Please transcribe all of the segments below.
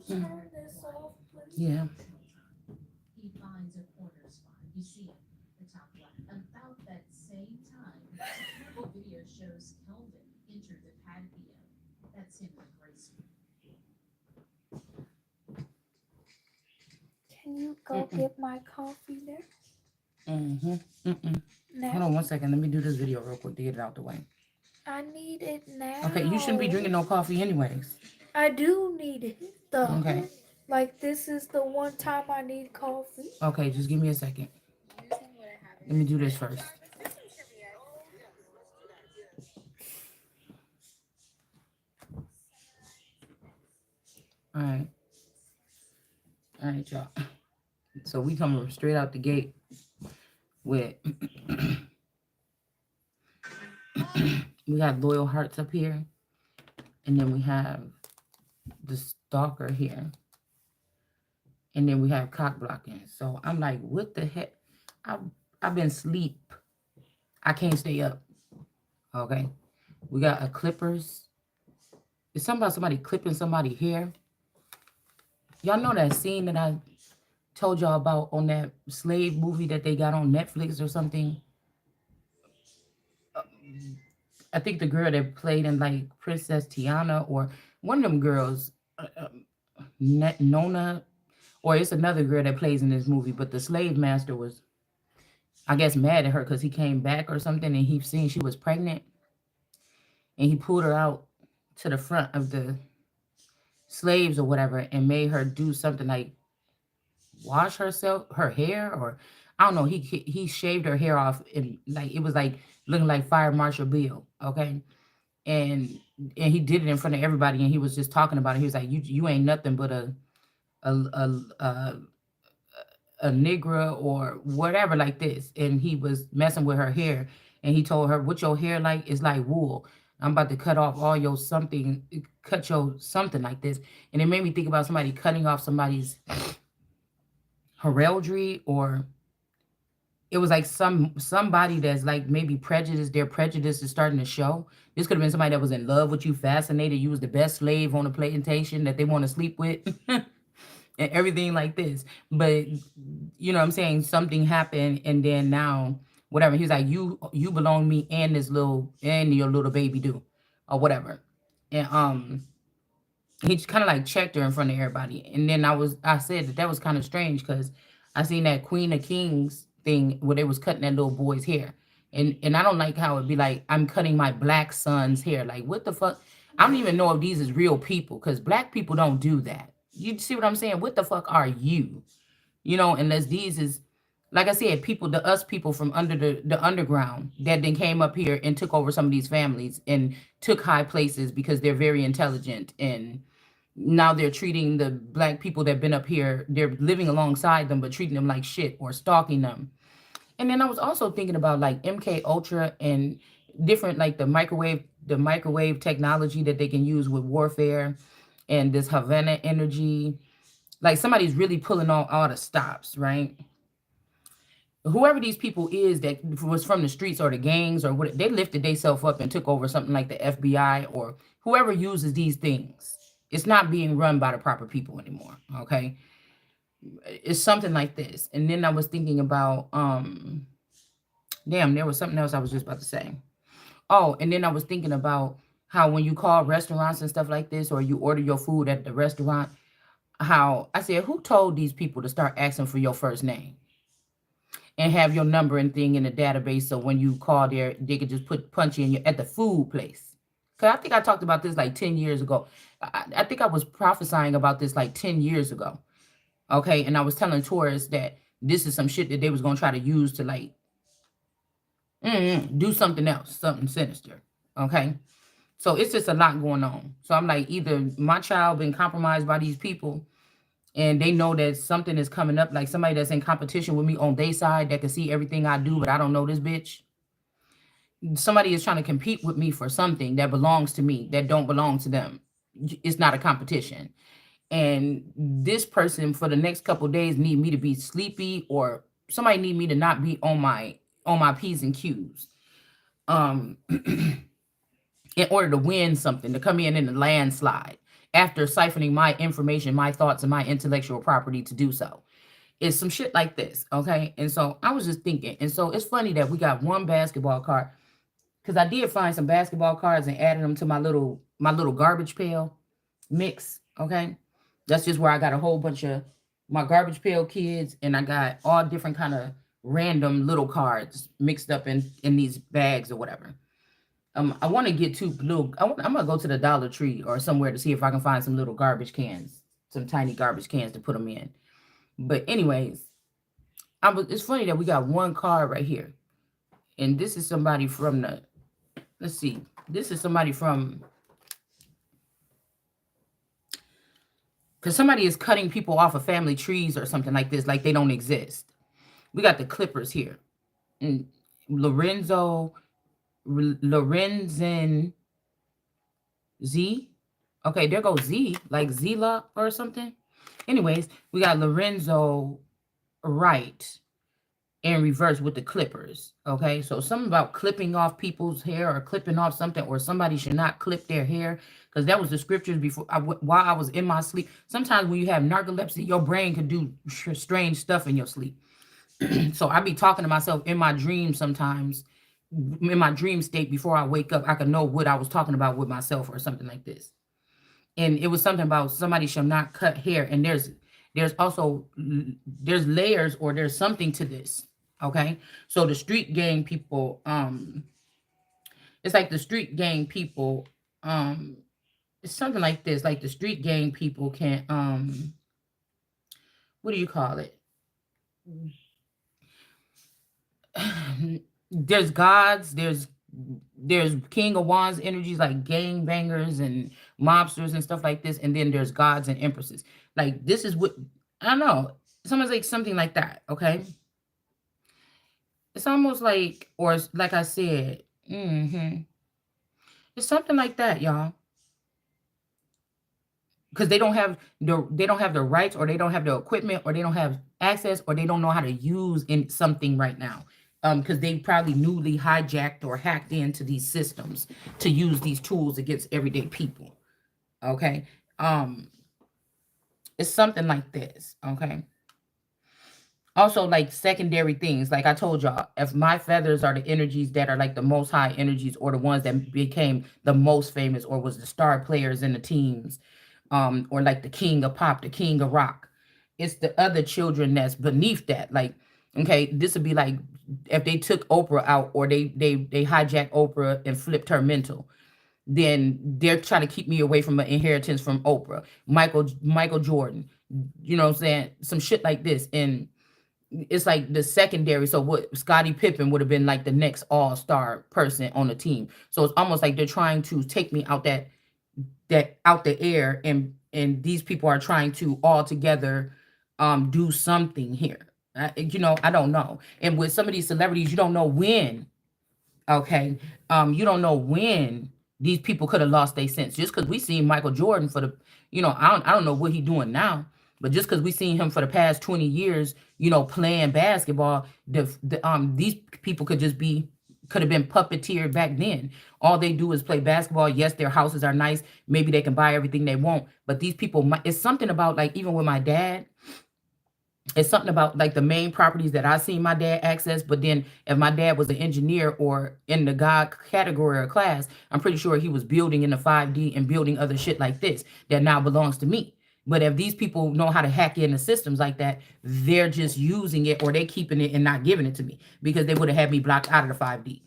turn this off, please? Yeah. He finds a corner spot. You see it, the top left. About that same time, security video shows Kelvin enter the patio. That's him with Grace. Can you go get my coffee there? Hold Now. on 1 second. Let me do this video real quick to get it out the way. I need it now. Okay, you shouldn't be drinking no coffee anyways. I do need it, though. Okay. Like, this is the one time I need coffee. Okay, just give me a second. Let me do this first. All right. All right, y'all. So we coming straight out the gate with we got Loyal Hearts up here, and then we have the Stalker here, and then we have Cock Blocking. So I'm like, what the heck? I've been asleep. I can't stay up. Okay. We got a Clippers. It's something about somebody clipping somebody's hair. Y'all know that scene that I told y'all about on that slave movie that they got on Netflix or something? I think the girl that played in like Princess Tiana or one of them girls, Nona, or it's another girl that plays in this movie, but the slave master was, I guess, mad at her because he came back or something and he seen she was pregnant and he pulled her out to the front of the slaves or whatever and made her do something like wash her hair, or I don't know. He shaved her hair off and like it was like looking like Fire Marshal Bill, okay? And he did it in front of everybody and he was just talking about it. He was like, you ain't nothing but a Negra or whatever like this. And he was messing with her hair and he told her, what your hair like is like wool. I'm about to cut off all your something, cut your something like this. And it made me think about somebody cutting off somebody's heraldry, or it was like somebody that's like maybe prejudiced. Their prejudice is starting to show. This could have been somebody that was in love with you, fascinated. You was the best slave on the plantation that they want to sleep with. And everything like this. But you know what I'm saying? Something happened and then now whatever. He was like, you belong to me and this little and your little baby do or whatever. And he just kind of like checked her in front of everybody. And then I said that was kind of strange because I seen that Queen of Kings thing where they was cutting that little boy's hair. And I don't like how it'd be like, I'm cutting my black son's hair. Like, what the fuck? I don't even know if these is real people because black people don't do that. You see what I'm saying? What the fuck are you? You know, unless these is, like I said, people, us people from under the underground that then came up here and took over some of these families and took high places because they're very intelligent, and now they're treating the black people that been up here, they're living alongside them but treating them like shit or stalking them. And then I was also thinking about like MK Ultra and different like the microwave technology that they can use with warfare and this Havana energy. Like somebody's really pulling all the stops, right? Whoever these people is that was from the streets or the gangs or what, they lifted themselves up and took over something like the FBI or whoever uses these things. It's not being run by the proper people anymore. Okay. It's something like this. And then I was thinking about, damn, there was something else I was just about to say. Oh, and then I was thinking about how when you call restaurants and stuff like this, or you order your food at the restaurant, how I said, who told these people to start asking for your first name and have your number and thing in the database so when you call there, they could just punch you in at the food place? Because I think I talked about this like 10 years ago. I think I was prophesying about this like 10 years ago. Okay. And I was telling tourists that this is some shit that they was going to try to use to like do something else, something sinister. Okay. So it's just a lot going on. So I'm like, either my child been compromised by these people and they know that something is coming up, like somebody that's in competition with me on their side that can see everything I do, but I don't know this bitch. Somebody is trying to compete with me for something that belongs to me that don't belong to them. It's not a competition. And this person for the next couple of days need me to be sleepy, or somebody need me to not be on my P's and Q's. In order to win something, to come in the landslide. after siphoning my information, my thoughts, and my intellectual property to do so. It's some shit like this, okay? And so I was just thinking, and so it's funny that we got one basketball card because I did find some basketball cards and added them to my little garbage pail mix, okay? That's just where I got a whole bunch of my garbage pail kids, and I got all different kind of random little cards mixed up in these bags or whatever. I want to get two little. I'm gonna go to the Dollar Tree or somewhere to see if I can find some little garbage cans, some tiny garbage cans to put them in. But anyways, it's funny that we got one card right here, and this is somebody from the. Let's see. This is somebody from because somebody is cutting people off of family trees or something like this, like they don't exist. We got the Clippers here, and Lorenzen Z. Okay, there goes Z, like Zila or something. Anyways, we got Lorenzo Wright in reverse with the Clippers. Okay, so something about clipping off people's hair or clipping off something, or somebody should not clip their hair because that was the scriptures before while I was in my sleep. Sometimes when you have narcolepsy, your brain could do strange stuff in your sleep. So I be talking to myself in my dreams sometimes, in my dream state before I wake up. I could know what I was talking about with myself or something like this. And it was something about somebody shall not cut hair. And there's also there's layers or there's something to this. Okay. So the street gang people, it's like the street gang people, it's something like this. Like the street gang people can what do you call it? There's gods, there's King of Wands energies like gang bangers and mobsters and stuff like this, and then there's gods and empresses. Like this is what I don't know. Someone's like something like that. Okay, it's almost like, or like I said, it's something like that, y'all. Because they don't have the rights, or they don't have the equipment, or they don't have access, or they don't know how to use in something right now. Because they probably newly hijacked or hacked into these systems to use these tools against everyday people. Okay. Um, it's something like this. Okay. Also, like secondary things, like I told y'all, if my feathers are the energies that are like the most high energies, or the ones that became the most famous, or was the star players in the teams, or like the king of pop, the king of rock, it's the other children that's beneath that. Like, okay, this would be like if they took Oprah out, or they hijacked Oprah and flipped her mental, then they're trying to keep me away from an inheritance from Oprah, Michael Jordan, you know what I'm saying? Some shit like this. And it's like the secondary. So what Scottie Pippen would have been like the next all-star person on the team. So it's almost like they're trying to take me out that out the air, and these people are trying to all together do something here. I don't know. And with some of these celebrities, you don't know when. Okay. You don't know when these people could have lost their sense. Just because we seen Michael Jordan for the, I don't know what he doing now, but just because we seen him for the past 20 years, playing basketball, these people could have been puppeteered back then. All they do is play basketball. Yes, their houses are nice. Maybe they can buy everything they want, but these people, it's something about, like, even with my dad, it's something about like the main properties that I seen my dad access. But then if my dad was an engineer or in the God category or class, I'm pretty sure he was building in the 5D and building other shit like this that now belongs to me. But if these people know how to hack into systems like that, they're just using it, or they keeping it and not giving it to me, because they would have had me blocked out of the 5D.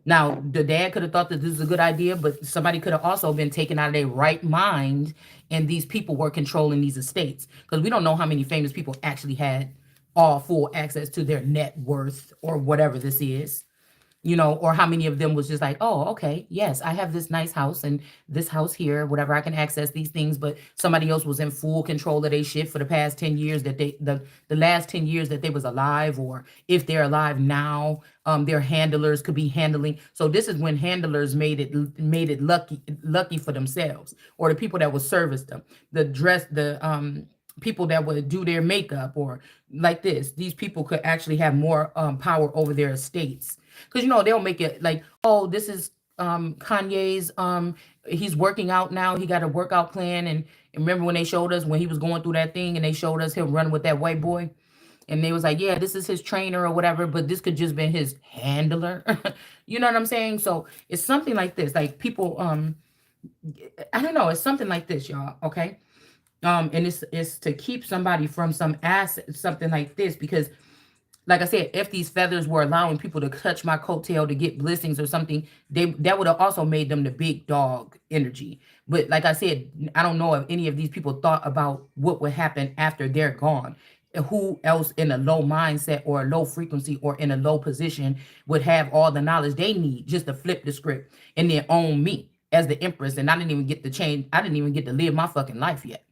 Now, the dad could have thought that this is a good idea, but somebody could have also been taken out of their right mind, and these people were controlling these estates. Because we don't know how many famous people actually had all full access to their net worth or whatever this is, or how many of them was just like, oh, okay, yes, I have this nice house and this house here, whatever, I can access these things, but somebody else was in full control of their shit for the past 10 years, that the last 10 years that they was alive, or if they're alive now, their handlers could be handling. So this is when handlers made it lucky for themselves, or the people that would service them, the people that would do their makeup, or like this. These people could actually have more power over their estates, because they'll make it like, oh, this is Kanye's he's working out now. He got a workout plan, and remember when they showed us when he was going through that thing and they showed us him running with that white boy, and they was like, yeah, this is his trainer or whatever, but this could just been his handler. You know what I'm saying? So it's something like this. Like people I don't know, it's something like this, y'all, okay? And it's to keep somebody from some asset, something like this, because like I said, if these feathers were allowing people to touch my coattail to get blessings or something, they that would have also made them the big dog energy. But like I said, I don't know if any of these people thought about what would happen after they're gone. Who else in a low mindset or a low frequency or in a low position would have all the knowledge they need just to flip the script and then own me as the empress? And I didn't even get to change. I didn't even get to live my fucking life yet.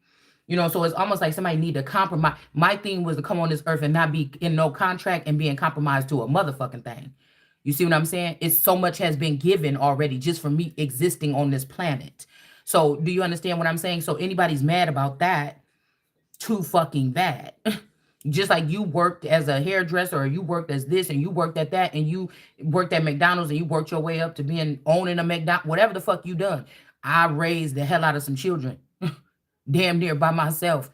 So it's almost like somebody need to compromise. My thing was to come on this earth and not be in no contract and being compromised to a motherfucking thing. You see what I'm saying? It's so much has been given already just for me existing on this planet. So do you understand what I'm saying? So anybody's mad about that, too fucking bad. Just like you worked as a hairdresser or you worked as this and you worked at that and you worked at McDonald's and you worked your way up to being owning a McDonald's, whatever the fuck you done. I raised the hell out of some children damn near by myself.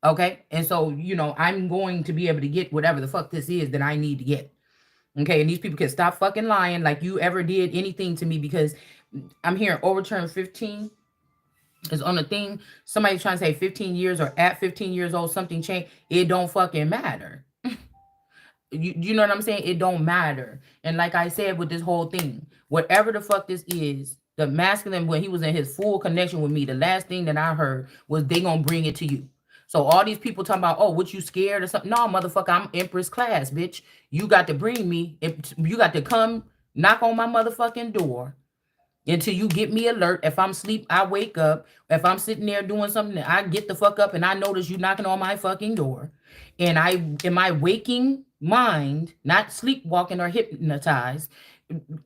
Okay. And so, I'm going to be able to get whatever the fuck this is that I need to get. Okay. And these people can stop fucking lying like you ever did anything to me, because I'm hearing overturn 15 is on the thing. Somebody trying to say 15 years or at 15 years old, something changed. It don't fucking matter. You know what I'm saying? It don't matter. And like I said with this whole thing, whatever the fuck this is, the masculine, when he was in his full connection with me, the last thing that I heard was they gonna bring it to you. So all these people talking about, oh, what you scared or something? No, motherfucker, I'm Empress class, bitch. You got to bring me. You got to come knock on my motherfucking door until you get me alert. If I'm asleep, I wake up. If I'm sitting there doing something, I get the fuck up and I notice you knocking on my fucking door. And I, in my waking mind, not sleepwalking or hypnotized,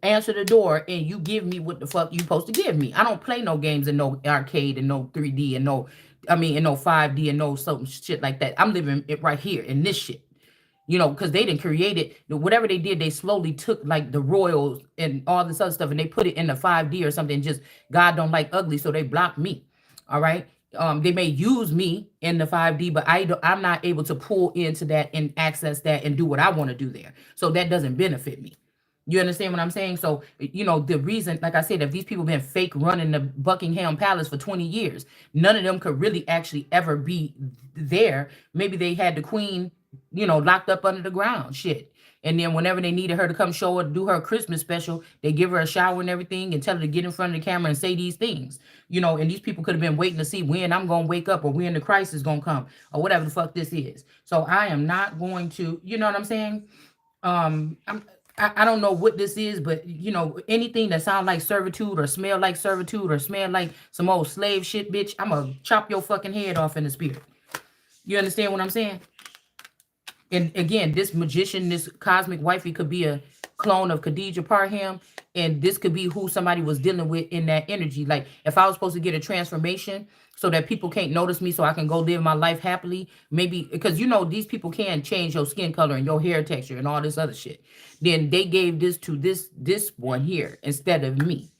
answer the door and you give me what the fuck you supposed to give me. I don't play no games in no arcade and no 3D and in no 5D and no some shit like that. I'm living it right here in this shit. Because they didn't create it. Whatever they did, they slowly took like the royals and all this other stuff and they put it in the 5D or something. Just God don't like ugly, so they blocked me. All right. They may use me in the 5D, but I'm not able to pull into that and access that and do what I want to do there. So that doesn't benefit me. You understand what I'm saying? So, the reason, like I said, if these people been fake running the Buckingham Palace for 20 years, none of them could really actually ever be there. Maybe they had the queen, locked up under the ground. Shit. And then whenever they needed her to come show her, do her Christmas special, they give her a shower and everything and tell her to get in front of the camera and say these things. And these people could have been waiting to see when I'm going to wake up or when the crisis is going to come or whatever the fuck this is. So I am not going to, you know what I'm saying? I don't know what this is, but anything that sounds like servitude or smell like servitude or smell like some old slave shit, bitch, I'm gonna chop your fucking head off in the spirit. You understand what I'm saying? And again, this magician, this cosmic wifey could be a clone of Khadijah Parham, and this could be who somebody was dealing with in that energy. Like if I was supposed to get a transformation so that people can't notice me so I can go live my life happily, maybe because these people can change your skin color and your hair texture and all this other shit. Then they gave this to this one here instead of me.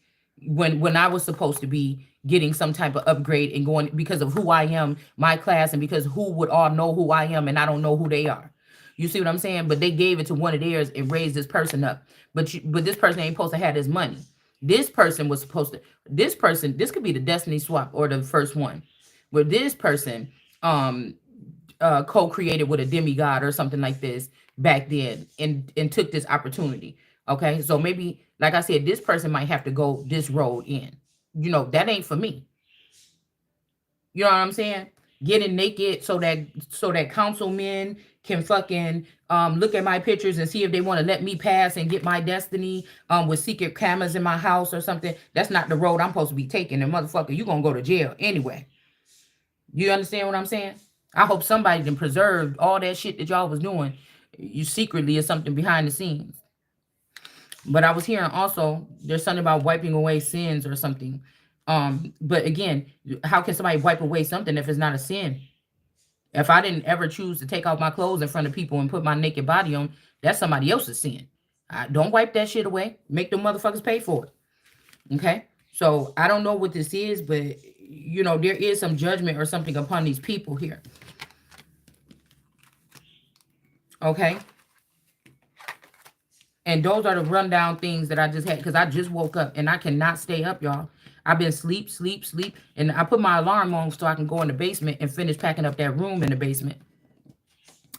When I was supposed to be getting some type of upgrade and going because of who I am, my class, and because who would all know who I am and I don't know who they are. You see what I'm saying? But they gave it to one of theirs and raised this person up. But this person ain't supposed to have this money. This person was supposed to. This could be the destiny swap or the first one, where this person co-created with a demigod or something like this back then and took this opportunity. Okay, so maybe like I said, this person might have to go this road in. That ain't for me. You know what I'm saying? Getting naked so that councilmen can fucking look at my pictures and see if they want to let me pass and get my destiny with secret cameras in my house or something. That's not the road I'm supposed to be taking. And motherfucker, you gonna go to jail anyway. You understand what I'm saying? I hope somebody then preserved all that shit that y'all was doing. You secretly or something behind the scenes. But I was hearing also there's something about wiping away sins or something. But again, how can somebody wipe away something if it's not a sin? If I didn't ever choose to take off my clothes in front of people and put my naked body on, that's somebody else's sin. Don't wipe that shit away. Make them motherfuckers pay for it. Okay. So I don't know what this is, but there is some judgment or something upon these people here. Okay. And those are the rundown things that I just had because I just woke up and I cannot stay up, y'all. I've been sleep, sleep, sleep. And I put my alarm on so I can go in the basement and finish packing up that room in the basement.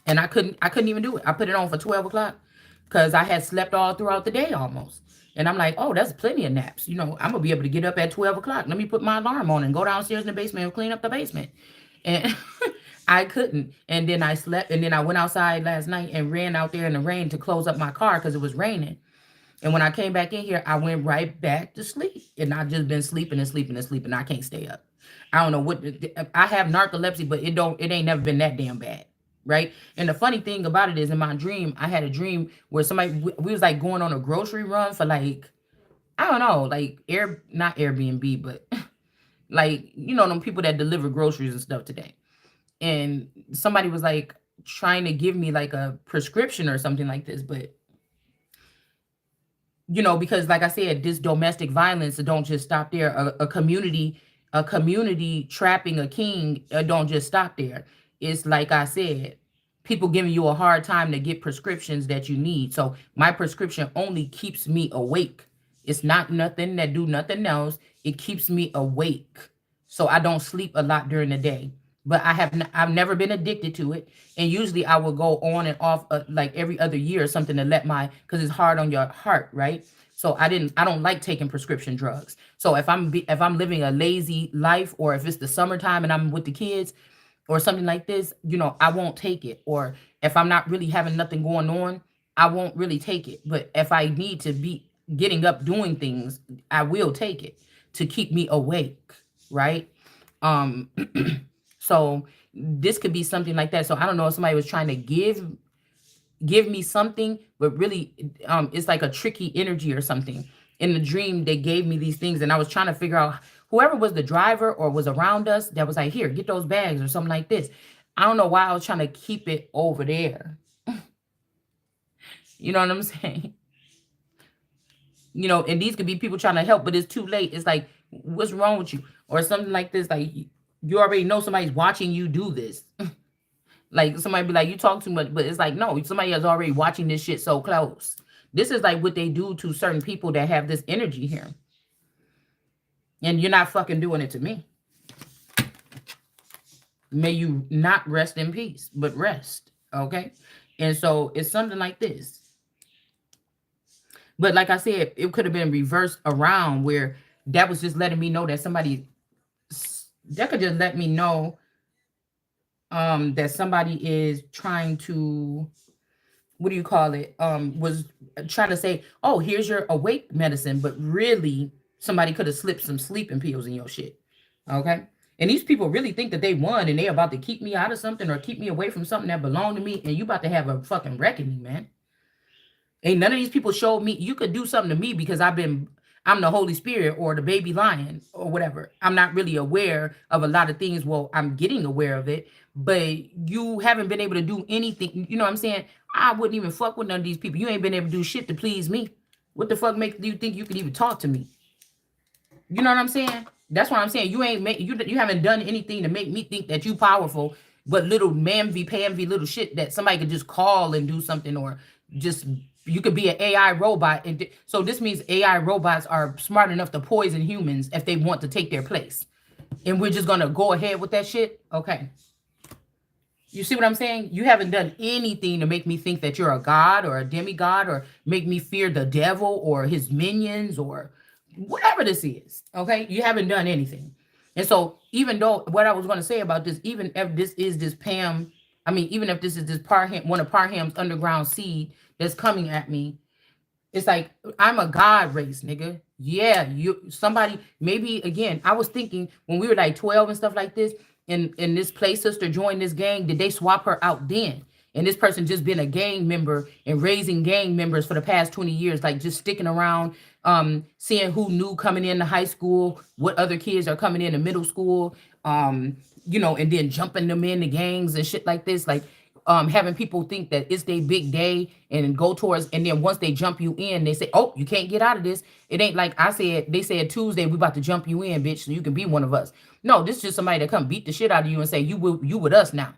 And I couldn't even do it. I put it on for 12 o'clock because I had slept all throughout the day almost. And I'm like, oh, that's plenty of naps. I'm gonna be able to get up at 12 o'clock. Let me put my alarm on and go downstairs in the basement and clean up the basement. And I couldn't. And then I slept. And then I went outside last night and ran out there in the rain to close up my car because it was raining. And when I came back in here, I went right back to sleep. And I've just been sleeping and sleeping and sleeping. I can't stay up. I don't know what I have narcolepsy, but it ain't never been that damn bad. Right. And the funny thing about it is in my dream, I had a dream where we was like going on a grocery run for like, I don't know, like not Airbnb, but like, them people that deliver groceries and stuff today. And somebody was like trying to give me like a prescription or something like this, but because like I said, this domestic violence, it don't just stop there. A community trapping a king, don't just stop there. It's like I said, people giving you a hard time to get prescriptions that you need. So my prescription only keeps me awake. It's not nothing that do nothing else. It keeps me awake. So I don't sleep a lot during the day. But I've never been addicted to it. And usually I will go on and off like every other year or something to because it's hard on your heart, right? So I don't like taking prescription drugs. So if I'm living a lazy life, or if it's the summertime and I'm with the kids or something like this, I won't take it. Or if I'm not really having nothing going on, I won't really take it. But if I need to be getting up doing things, I will take it to keep me awake, right? Um So this could be something like that. So I don't know if somebody was trying to give me something, but really it's like a tricky energy or something. In the dream, they gave me these things, and I was trying to figure out whoever was the driver or was around us that was like, here, get those bags or something like this. I don't know why I was trying to keep it over there. You know what I'm saying? And these could be people trying to help, but it's too late. It's like, what's wrong with you? Or something like this. Like, you already know somebody's watching you do this. Like, somebody be like, you talk too much, but it's like, no, somebody is already watching this shit so close. This is like what they do to certain people that have this energy here. And you're not fucking doing it to me. May you not rest in peace, but rest. Okay? And so it's something like this. But like I said, it could have been reversed around where that was just letting me know that that could just let me know that somebody is trying to, what do you call it? Was trying to say, oh, here's your awake medicine, but really somebody could have slipped some sleeping pills in your shit. Okay? And these people really think that they won and they about to keep me out of something or keep me away from something that belonged to me, and you about to have a fucking reckoning, man. Ain't none of these people showed me you could do something to me because I'm the Holy Spirit or the baby lion or whatever. I'm not really aware of a lot of things. Well, I'm getting aware of it, but you haven't been able to do anything. You know what I'm saying? I wouldn't even fuck with none of these people. You ain't been able to do shit to please me. What the fuck makes you think you could even talk to me? You know what I'm saying? That's what I'm saying. You haven't done anything to make me think that you powerful, but little mamvy pamvy little shit that somebody could just call and do something, or just you could be an AI robot. And so this means AI robots are smart enough to poison humans if they want to take their place. And we're just gonna go ahead with that shit. Okay. You see what I'm saying? You haven't done anything to make me think that you're a god or a demigod, or make me fear the devil or his minions or whatever this is. Okay. You haven't done anything. And so even though what I was going to say about this, even if this is this Pam, even if this is this Parham, one of Parham's underground seed that's coming at me, it's like, I'm a god race, nigga. Yeah, somebody, maybe again, I was thinking when we were like 12 and stuff like this, and this play sister joined this gang, did they swap her out then? And this person just been a gang member and raising gang members for the past 20 years, like just sticking around, seeing who new coming into high school, what other kids are coming into middle school, and then jumping them in the gangs and shit like this. Like, having people think that it's their big day and go towards, and then once they jump you in, they say, oh, you can't get out of this. It ain't like I said, they said Tuesday, we about to jump you in, bitch, so you can be one of us. No, this is just somebody that come beat the shit out of you and say, you with us now.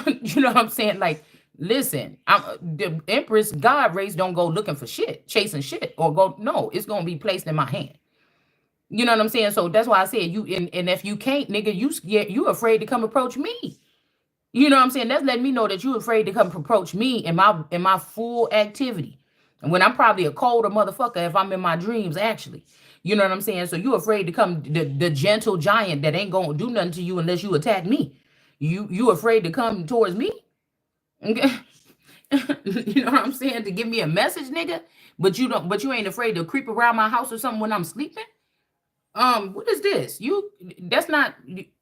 You know what I'm saying? Like, listen, I'm the Empress God race don't go looking for shit, chasing shit, or go, no, it's gonna be placed in my hand. You know what I'm saying? So that's why I said you, and if you can't, nigga, you scared, you afraid to come approach me. You know what I'm saying? That's letting me know that you afraid to come approach me in my full activity. And when I'm probably a colder motherfucker if I'm in my dreams, actually. You know what I'm saying? So you afraid to come, the gentle giant that ain't gonna do nothing to you unless you attack me. You afraid to come towards me? Okay. You know what I'm saying? To give me a message, nigga. But you ain't afraid to creep around my house or something when I'm sleeping? What is this? You that's not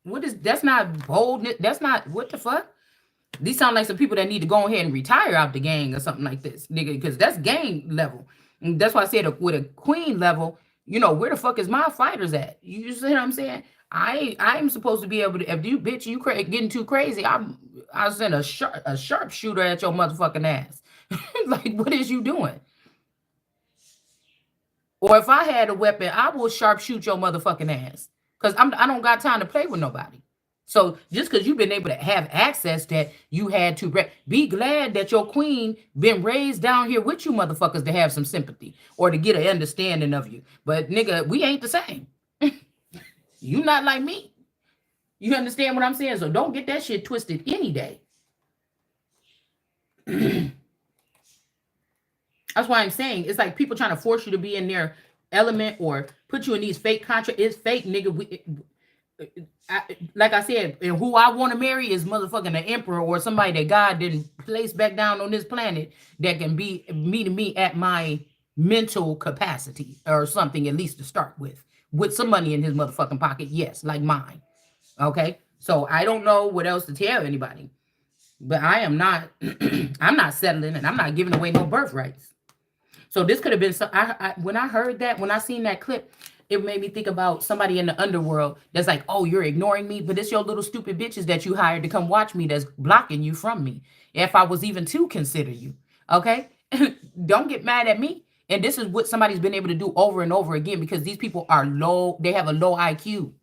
what is that's not boldness. That's not what the fuck? These sound like some people that need to go ahead and retire out the gang or something like this, nigga, because that's gang level. And that's why I said with a queen level, you know, where the fuck is my fighters at? You see what I'm saying? I'm supposed to be able to, if you bitch you getting too crazy, I send a sharpshooter at your motherfucking ass. Like, what is you doing? Or if I had a weapon, I will sharpshoot your motherfucking ass. Because I don't got time to play with nobody. So just because you've been able to have access that you had to be glad that your queen been raised down here with you motherfuckers to have some sympathy or to get an understanding of you. But nigga, we ain't the same. You not like me. You understand what I'm saying? So don't get that shit twisted any day. That's why I'm saying it's like people trying to force you to be in their element or put you in these fake contracts. It's fake, nigga. Like I said, and who I want to marry is motherfucking an emperor or somebody that God didn't place back down on this planet that can be meeting me at my mental capacity or something, at least to start with some money in his motherfucking pocket. Yes, like mine. Okay. So I don't know what else to tell anybody, but I am not, I'm not settling and I'm not giving away no birthrights. So this could have been, when I heard that, when I seen that clip, it made me think about somebody in the underworld that's like, oh, you're ignoring me, but it's your little stupid bitches that you hired to come watch me that's blocking you from me. If I was even to consider you, okay? Don't get mad at me. And this is what somebody's been able to do over and over again because these people are low, they have a low IQ.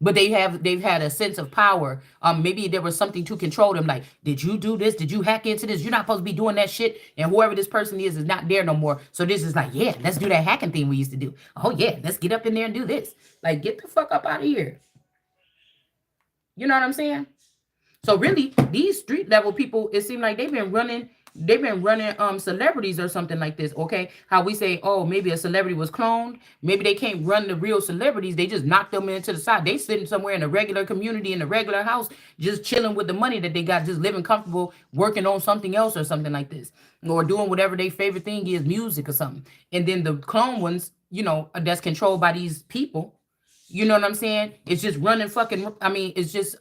But they've had a sense of power. Maybe there was something to control them. Like, did you do this? Did you hack into this? You're not supposed to be doing that shit. And whoever this person is not there no more. So this is like, yeah, let's do that hacking thing we used to do. Oh yeah, let's get up in there and do this. Like, get the fuck up out of here. You know what I'm saying? So really, these street level people, it seemed like they've been running celebrities or something like this. Okay, how we say, oh, maybe a celebrity was cloned, maybe they can't run the real celebrities, they just knock them into the side. They sitting somewhere in a regular community in a regular house just chilling with the money that they got, just living comfortable, working on something else or something like this, or doing whatever their favorite thing is, music or something. And then the clone ones, you know, that's controlled by these people. You know what I'm saying? It's just running fucking, I mean, it's just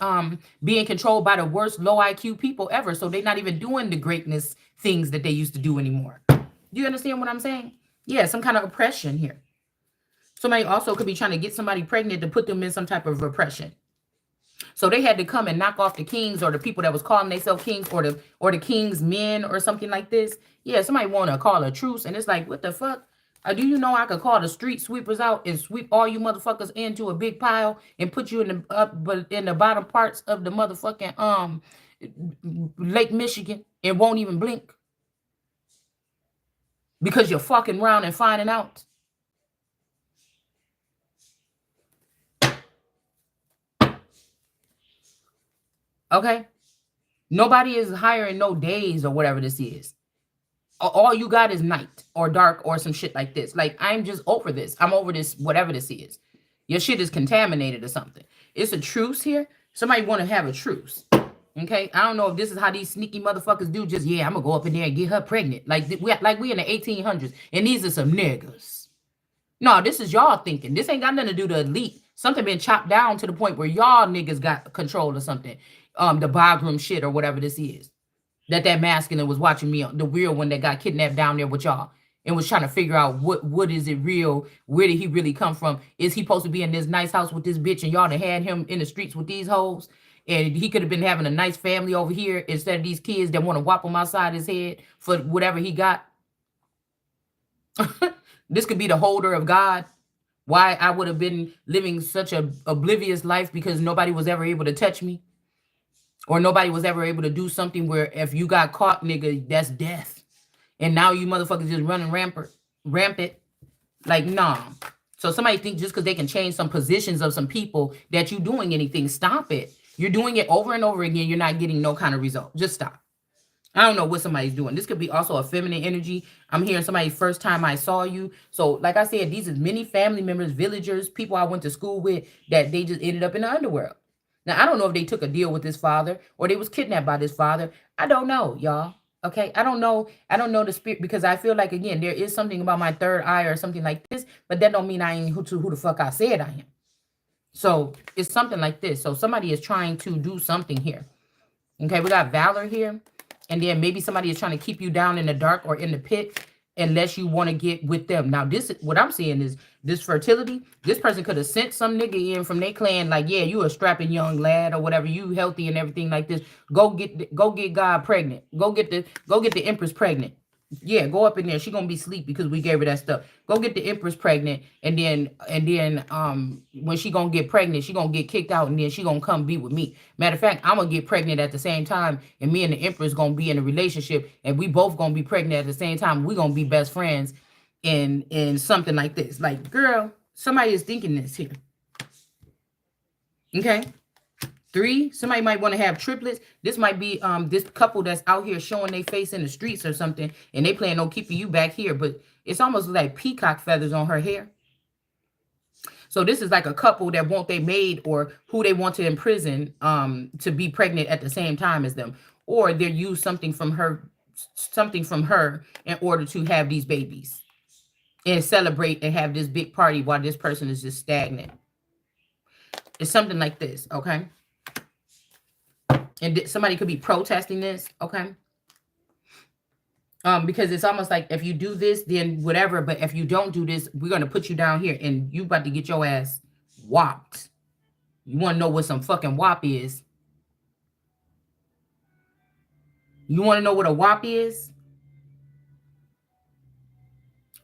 being controlled by the worst low IQ people ever. So they're not even doing the greatness things that they used to do anymore. Do you understand what I'm saying? Yeah, some kind of oppression here. Somebody also could be trying to get somebody pregnant to put them in some type of repression. So they had to come and knock off the kings or the people that was calling themselves kings or the king's men or something like this. Yeah, somebody want to call a truce. And it's like, what the fuck? Do you know I could call the street sweepers out and sweep all you motherfuckers into a big pile and put you in the bottom parts of the motherfucking Lake Michigan and won't even blink because you're fucking around and finding out. Okay, nobody is hiring no days or whatever this is. All you got is night or dark or some shit like this. Like, I'm just over this. I'm over this, whatever this is. Your shit is contaminated or something. It's a truce here. Somebody want to have a truce. Okay? I don't know if this is how these sneaky motherfuckers do. Just, yeah, I'm going to go up in there and get her pregnant. Like we in the 1800s. And these are some niggas. No, this is y'all thinking. This ain't got nothing to do with the elite. Something been chopped down to the point where y'all niggas got control of something. The Bagram shit or whatever this is. That masculine was watching me, the real one that got kidnapped down there with y'all and was trying to figure out what is it real? Where did he really come from? Is he supposed to be in this nice house with this bitch and y'all done had him in the streets with these hoes? And he could have been having a nice family over here instead of these kids that want to whop him outside his head for whatever he got. This could be the holder of God. Why I would have been living such a oblivious life because nobody was ever able to touch me. Or nobody was ever able to do something where if you got caught, nigga, that's death. And now you motherfuckers just running rampant. Like, nah. So somebody think just because they can change some positions of some people that you doing anything, stop it. You're doing it over and over again. You're not getting no kind of result. Just stop. I don't know what somebody's doing. This could be also a feminine energy. I'm hearing somebody first time I saw you. So like I said, these is many family members, villagers, people I went to school with that they just ended up in the underworld. Now, I don't know if they took a deal with this father or they was kidnapped by this father. I don't know, y'all. Okay. I don't know. I don't know the spirit because I feel like, again, there is something about my third eye or something like this, but that don't mean I ain't who the fuck I said I am. So it's something like this. So somebody is trying to do something here. Okay. We got valor here. And then maybe somebody is trying to keep you down in the dark or in the pit unless you want to get with them. Now, this what I'm seeing is this fertility. This person could have sent some nigga in from their clan, like, yeah, you a strapping young lad or whatever, you healthy and everything like this. Go get God pregnant. Go get the Empress pregnant. Yeah, go up in there. She gonna be asleep because we gave her that stuff. Go get the Empress pregnant, and then when she gonna get pregnant, she gonna get kicked out, and then she gonna come be with me. Matter of fact, I'm gonna get pregnant at the same time, and me and the Empress gonna be in a relationship, and we both gonna be pregnant at the same time. We gonna be best friends, in something like this. Like, girl, somebody is thinking this here. Okay. 3, somebody might want to have triplets. This might be this couple that's out here showing their face in the streets or something, and they plan on keeping you back here, but it's almost like peacock feathers on her hair. So this is like a couple that want they maid or who they want to imprison to be pregnant at the same time as them, or they use something from her in order to have these babies and celebrate and have this big party while this person is just stagnant. It's something like this, okay? And somebody could be protesting this, okay? Because it's almost like if you do this, then whatever. But if you don't do this, we're gonna put you down here, and you about to get your ass whopped. You want to know what some fucking whop is? You want to know what a whop is?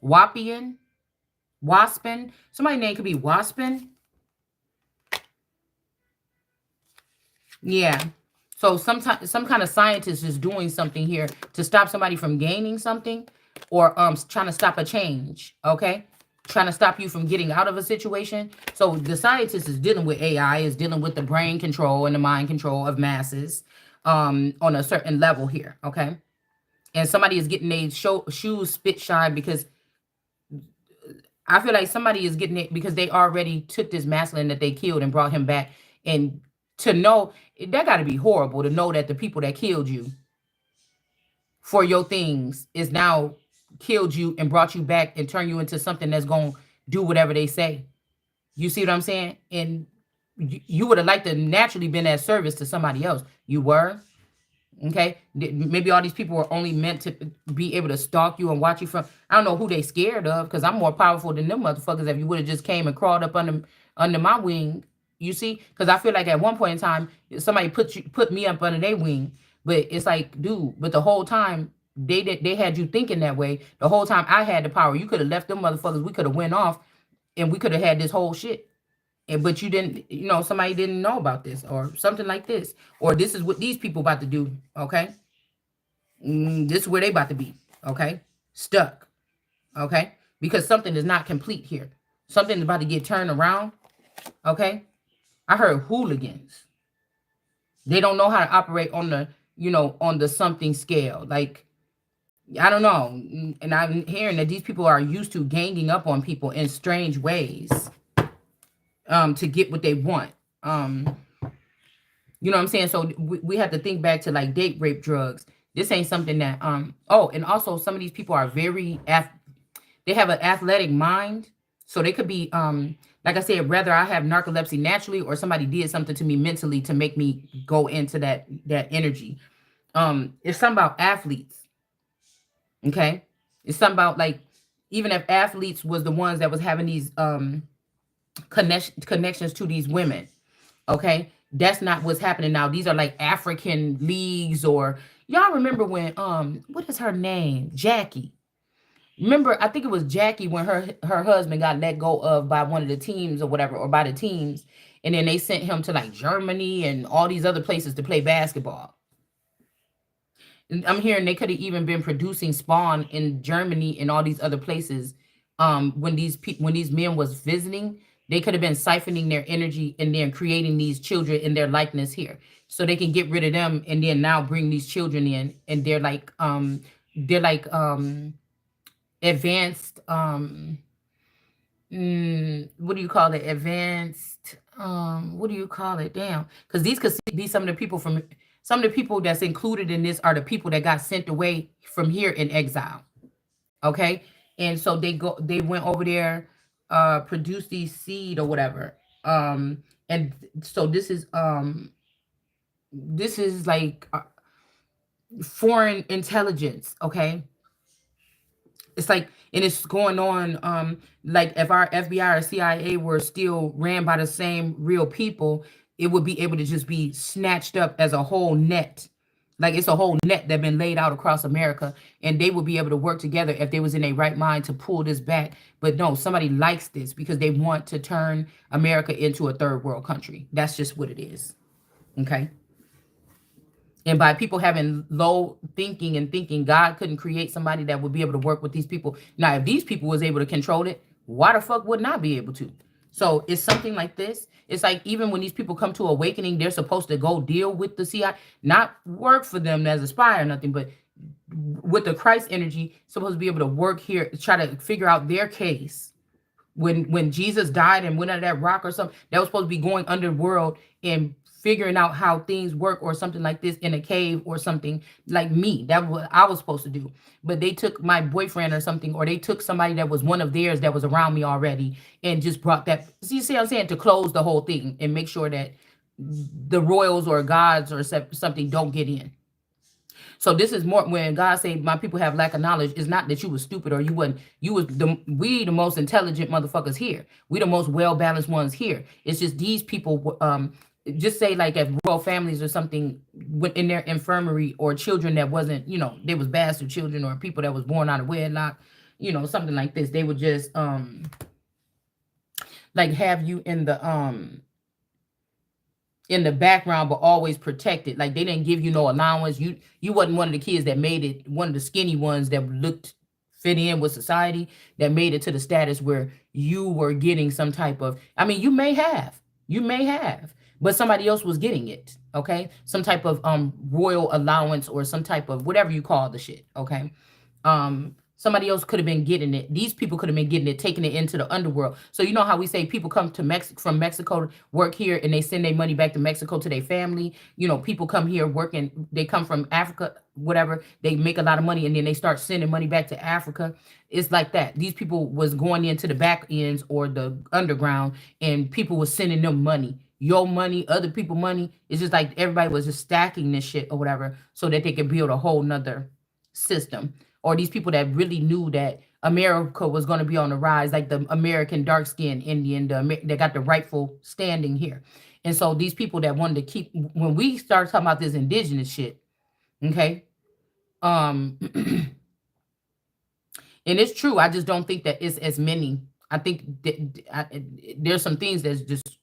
Whoppian, Waspin. Somebody's name could be Waspin. Yeah. So sometimes some kind of scientist is doing something here to stop somebody from gaining something, or trying to stop a change, okay? Trying to stop you from getting out of a situation. So the scientist is dealing with AI, is dealing with the brain control and the mind control of masses on a certain level here, okay? And somebody is getting their shoes spit shine because I feel like somebody is getting it because they already took this masculine that they killed and brought him back. And to know, that got to be horrible to know that the people that killed you for your things is now killed you and brought you back and turn you into something that's going to do whatever they say. You see what I'm saying? And you would have liked to naturally been at service to somebody else. You were. Okay. Maybe all these people were only meant to be able to stalk you and watch you from. I don't know who they scared of, because I'm more powerful than them motherfuckers. If you would have just came and crawled up under my wing. You see, because I feel like at one point in time, somebody put me up under their wing, but it's like, dude, but the whole time they had you thinking that way. The whole time I had the power. You could have left them motherfuckers. We could have went off, and we could have had this whole shit. But you didn't, somebody didn't know about this or something like this, or this is what these people about to do. Okay, this is where they about to be. Okay, stuck. Okay, because something is not complete here. Something is about to get turned around. Okay. I heard hooligans. They don't know how to operate on the something scale. Like, I don't know. And I'm hearing that these people are used to ganging up on people in strange ways to get what they want. You know what I'm saying? So we have to think back to like date rape drugs. This ain't something that, and also some of these people are they have an athletic mind. So they could be, like I said, whether I have narcolepsy naturally or somebody did something to me mentally to make me go into that energy. It's something about athletes. Okay. It's something about, like, even if athletes was the ones that was having these connections to these women. Okay. That's not what's happening now. These are like African leagues, or y'all remember when what is her name? Jackie. Remember, I think it was Jackie when her husband got let go of by one of the teams or whatever, or by the teams, and then they sent him to like Germany and all these other places to play basketball. And I'm hearing they could have even been producing Spawn in Germany and all these other places. When when these men was visiting, they could have been siphoning their energy and then creating these children in their likeness here, so they can get rid of them and then now bring these children in, and they're like advanced what do you call it? Advanced what do you call it? Damn, because these could be some of the people from some of the people that's included in this are the people that got sent away from here in exile. Okay. And so they went over there, produced these seed or whatever. And so this is like foreign intelligence. Okay. It's like, and it's going on, like if our FBI or CIA were still ran by the same real people, it would be able to just be snatched up as a whole net. Like it's a whole net that been laid out across America, and they would be able to work together if they was in a right mind to pull this back. But no, somebody likes this because they want to turn America into a third world country. That's just what it is. Okay. And by people having low thinking and thinking God couldn't create somebody that would be able to work with these people. Now, if these people was able to control it, why the fuck would not be able to? So it's something like this. It's like even when these people come to awakening, they're supposed to go deal with the CIA, not work for them as a spy or nothing, but with the Christ energy, supposed to be able to work here, try to figure out their case. When Jesus died and went under that rock or something, that was supposed to be going underworld and figuring out how things work or something like this in a cave or something like me. That was what I was supposed to do. But they took my boyfriend or something, or they took somebody that was one of theirs that was around me already and just brought that. See what I'm saying? To close the whole thing and make sure that the royals or gods or something don't get in. So this is more when God say my people have lack of knowledge. It's not that you was stupid or you wasn't. We the most intelligent motherfuckers here. We the most well balanced ones here. It's just these people. Just say like if royal families or something went in their infirmary, or children that wasn't, they was bastard children, or people that was born out of wedlock, something like this. They would just like have you in the background, but always protected. Like they didn't give you no allowance. You wasn't one of the kids that made it, one of the skinny ones that looked fit in with society, that made it to the status where you were getting some type of, I mean, you may have, but somebody else was getting it. Okay. Some type of royal allowance or some type of whatever you call the shit. Okay. Somebody else could have been getting it. These people could have been getting it, taking it into the underworld. So you know how we say people come to Mexico from Mexico to work here and they send their money back to Mexico to their family. People come here working. They come from Africa, whatever. They make a lot of money and then they start sending money back to Africa. It's like that. These people was going into the back ends or the underground, and people was sending them money. Your money, other people money. It's just like everybody was just stacking this shit or whatever so that they could build a whole nother system. Or these people that really knew that America was going to be on the rise, like the American dark-skinned Indian, that got the rightful standing here. And so these people that wanted to keep, when we start talking about this indigenous shit, okay, and it's true, I just don't think that it's as many. I think there's some things that's just,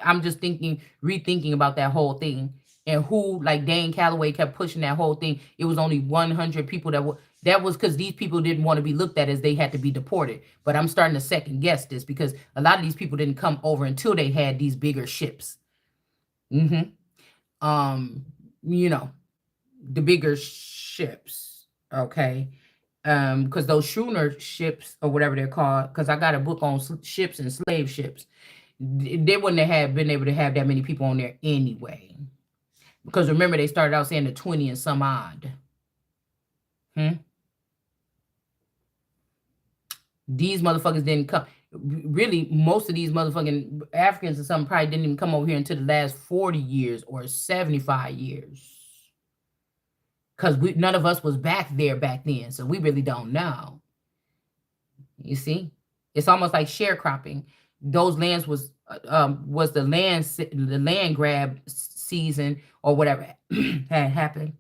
I'm just rethinking about that whole thing, and who, like Dane Calloway kept pushing that whole thing. It was only 100 people that was because these people didn't want to be looked at as they had to be deported. But I'm starting to second guess this because a lot of these people didn't come over until they had these bigger ships. The bigger ships, okay? Because those schooner ships or whatever they're called, because I got a book on ships and slave ships. They wouldn't have been able to have that many people on there anyway. Because remember, they started out saying the 20 and some odd. These motherfuckers didn't come. Really, most of these motherfucking Africans or something probably didn't even come over here until the last 40 years or 75 years. Because none of us was back there back then. So we really don't know. You see? It's almost like sharecropping. those lands was the land grab season or whatever had happened.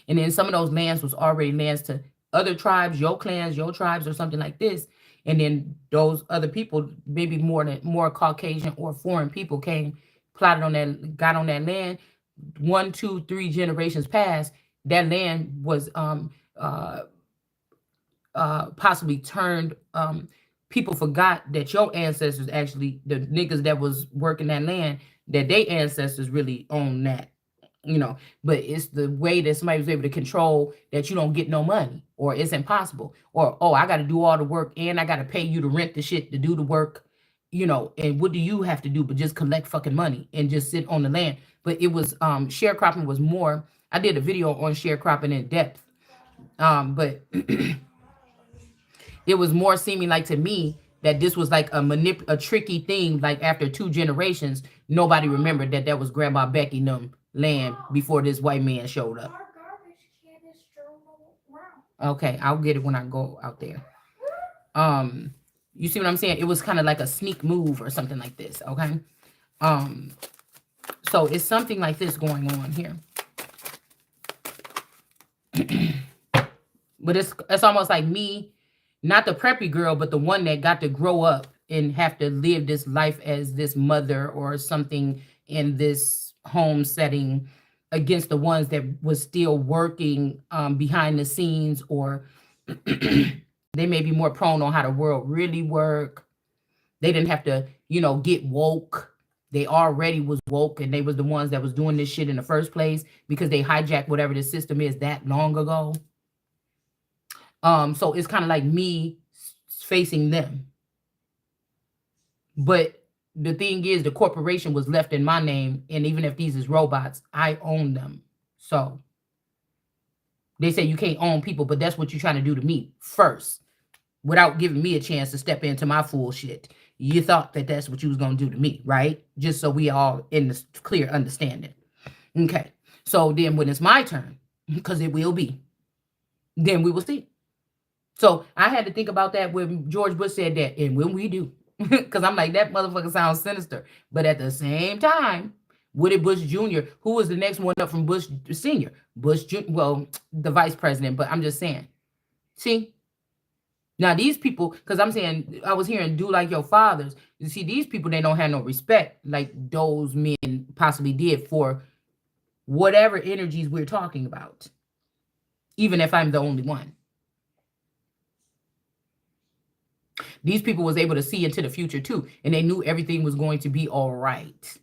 And then some of those lands was already lands to other tribes, your clans, your tribes, or something like this. And then those other people, maybe more Caucasian or foreign people came, plotted on that, got on that land. 1, 2, 3 generations passed. That land was uh possibly turned. People forgot that your ancestors, actually the niggas that was working that land, that they ancestors really own that, you know. But it's the way that somebody was able to control that you don't get no money, or it's impossible, or oh, I got to do all the work and I got to pay you to rent the shit to do the work, you know. And what do you have to do but just collect fucking money and just sit on the land? But it was sharecropping was more. I did a video on sharecropping in depth, but it was more seeming like to me that this was like a tricky thing. Like after 2 generations, nobody remembered that that was Grandma Becky them land before this white man showed up. Our garbage can is thrown around. Okay, I'll get it when I go out there. You see what I'm saying? It was kind of like a sneak move or something like this. Okay. So it's something like this going on here. But it's almost like me, not the preppy girl, but the one that got to grow up and have to live this life as this mother or something in this home setting, against the ones that was still working behind the scenes, or they may be more prone on how the world really work. They didn't have to, you know, get woke. They already was woke, and they was the ones that was doing this shit in the first place because they hijacked whatever the system is that long ago. So it's kind of like me facing them. But the thing is, the corporation was left in my name, and even if these is robots, I own them. So they say you can't own people, but that's what you're trying to do to me first, without giving me a chance to step into my full shit. You thought that that's what you was going to do to me, right? Just so we all in this clear understanding. Okay. So then when it's my turn, because it will be, then we will see. So I had to think about that when George Bush said that, and when we do, because I'm like, that motherfucker sounds sinister. But at the same time, Woody Bush Jr., who was the next one up from Bush Sr., Bush Jr., well, the vice president, but I'm just saying. See? Now these people, because I'm saying, I was hearing do like your fathers. You see, these people, they don't have no respect like those men possibly did for whatever energies we're talking about, even if I'm the only one. These people was able to see into the future too, and they knew everything was going to be all right.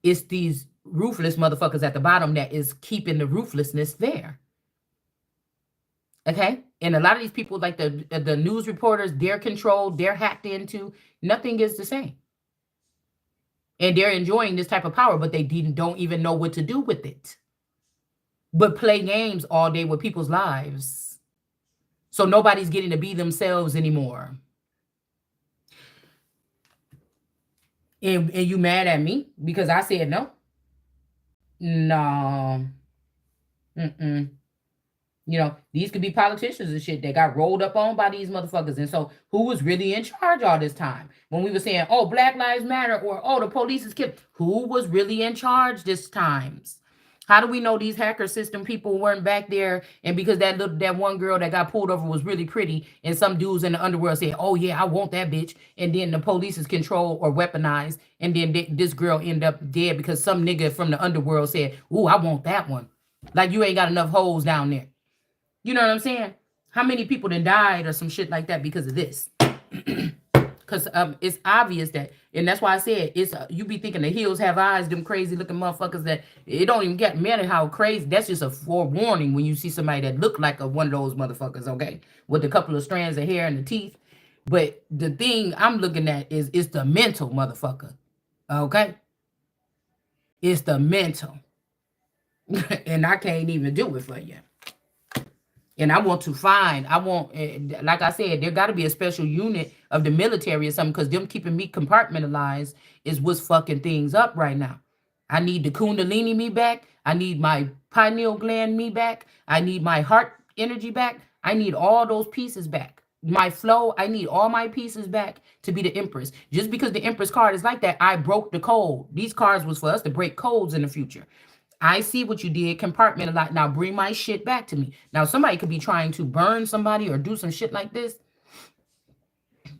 It's these ruthless motherfuckers at the bottom that is keeping the ruthlessness there. Okay? And a lot of these people, like the news reporters, they're controlled, they're hacked into. Nothing is the same. And they're enjoying this type of power, but they don't even know what to do with it. But play games all day with people's lives. So nobody's getting to be themselves anymore. And you mad at me because I said no? No. You know, these could be politicians and shit that got rolled up on by these motherfuckers. And so who was really in charge all this time? When we were saying, oh, Black Lives Matter, or oh, the police is killed. Who was really in charge this times? How do we know these hacker system people weren't back there? And because that one girl that got pulled over was really pretty, and some dudes in the underworld said, oh yeah, I want that bitch. And then the police is controlled or weaponized. And then this girl ended up dead because some nigga from the underworld said, ooh, I want that one. Like you ain't got enough holes down there. You know what I'm saying? How many people done died or some shit like that because of this? Because it's obvious that, and that's why I said, it's you be thinking the hills have eyes, them crazy looking motherfuckers that it don't even get matter how crazy. That's just a forewarning when you see somebody that look like one of those motherfuckers, okay? With a couple of strands of hair and the teeth. But the thing I'm looking at is it's the mental motherfucker, okay? It's the mental. And I can't even do it for you. And I want, like I said, there got to be a special unit of the military or something, because them keeping me compartmentalized is what's fucking things up right now. I need the Kundalini me back. I need my pineal gland me back. I need my heart energy back. I need all those pieces back. my flow, I need all my pieces back to be the Empress. Just because the Empress card is like that, I broke the code. These cards was for us to break codes in the future. I see what you did, compartment a lot. Now bring my shit back to me. Now somebody could be trying to burn somebody or do some shit like this.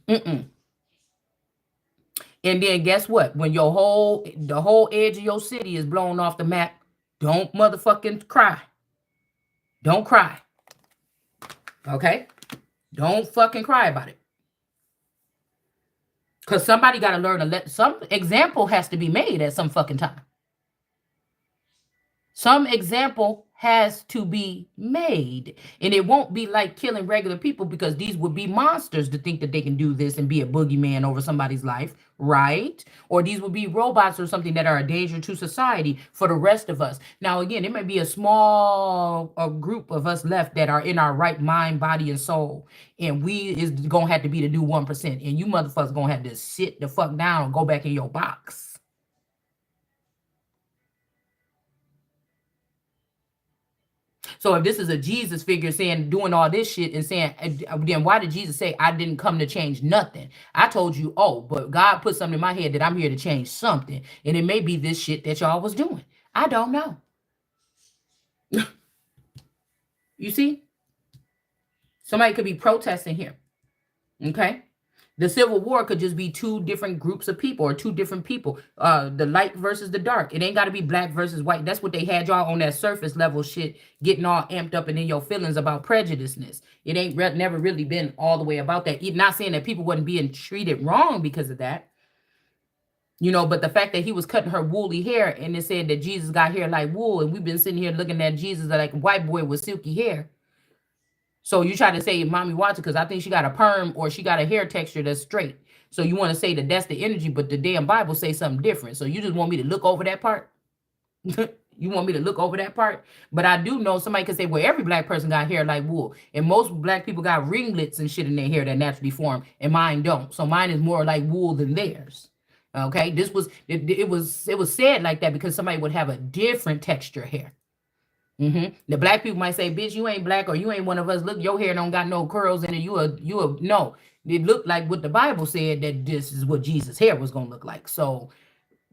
Mm-mm. And then guess what? When the whole edge of your city is blown off the map, don't motherfucking cry. Don't cry. Okay? Don't fucking cry about it. Because somebody got to learn to some example has to be made at some fucking time. Some example has to be made. And it won't be like killing regular people, because these would be monsters to think that they can do this and be a boogeyman over somebody's life, right? Or these would be robots or something that are a danger to society for the rest of us. Now, again, it may be a small group of us left that are in our right mind, body, and soul. And we is going to have to be the new 1%. And you motherfuckers going to have to sit the fuck down and go back in your box. So if this is a Jesus figure saying, doing all this shit and saying, then why did Jesus say, I didn't come to change nothing? I told you, oh, but God put something in my head that I'm here to change something. And it may be this shit that y'all was doing. I don't know. You see? Somebody could be protesting here. Okay? The Civil War could just be two different groups of people or two different people. The light versus the dark. It ain't got to be black versus white. That's what they had y'all on that surface level shit, getting all amped up and in your feelings about prejudiceness. It ain't never really been all the way about that. Not saying that people wasn't being treated wrong because of that. You know, but the fact that he was cutting her woolly hair and it said that Jesus got hair like wool, and we've been sitting here looking at Jesus like a white boy with silky hair. So you try to say Mommy Watson because I think she got a perm or she got a hair texture that's straight. So you want to say that that's the energy, but the damn Bible say something different. So you just want me to look over that part? You want me to look over that part? But I do know somebody could say, well, every black person got hair like wool. And most black people got ringlets and shit in their hair that naturally form. And mine don't. So mine is more like wool than theirs. Okay? This was, it was said like that because somebody would have a different texture hair. The black people might say, bitch, you ain't black or you ain't one of us. Look, your hair don't got no curls in it. No. It looked like what the Bible said that this is what Jesus' hair was going to look like. So,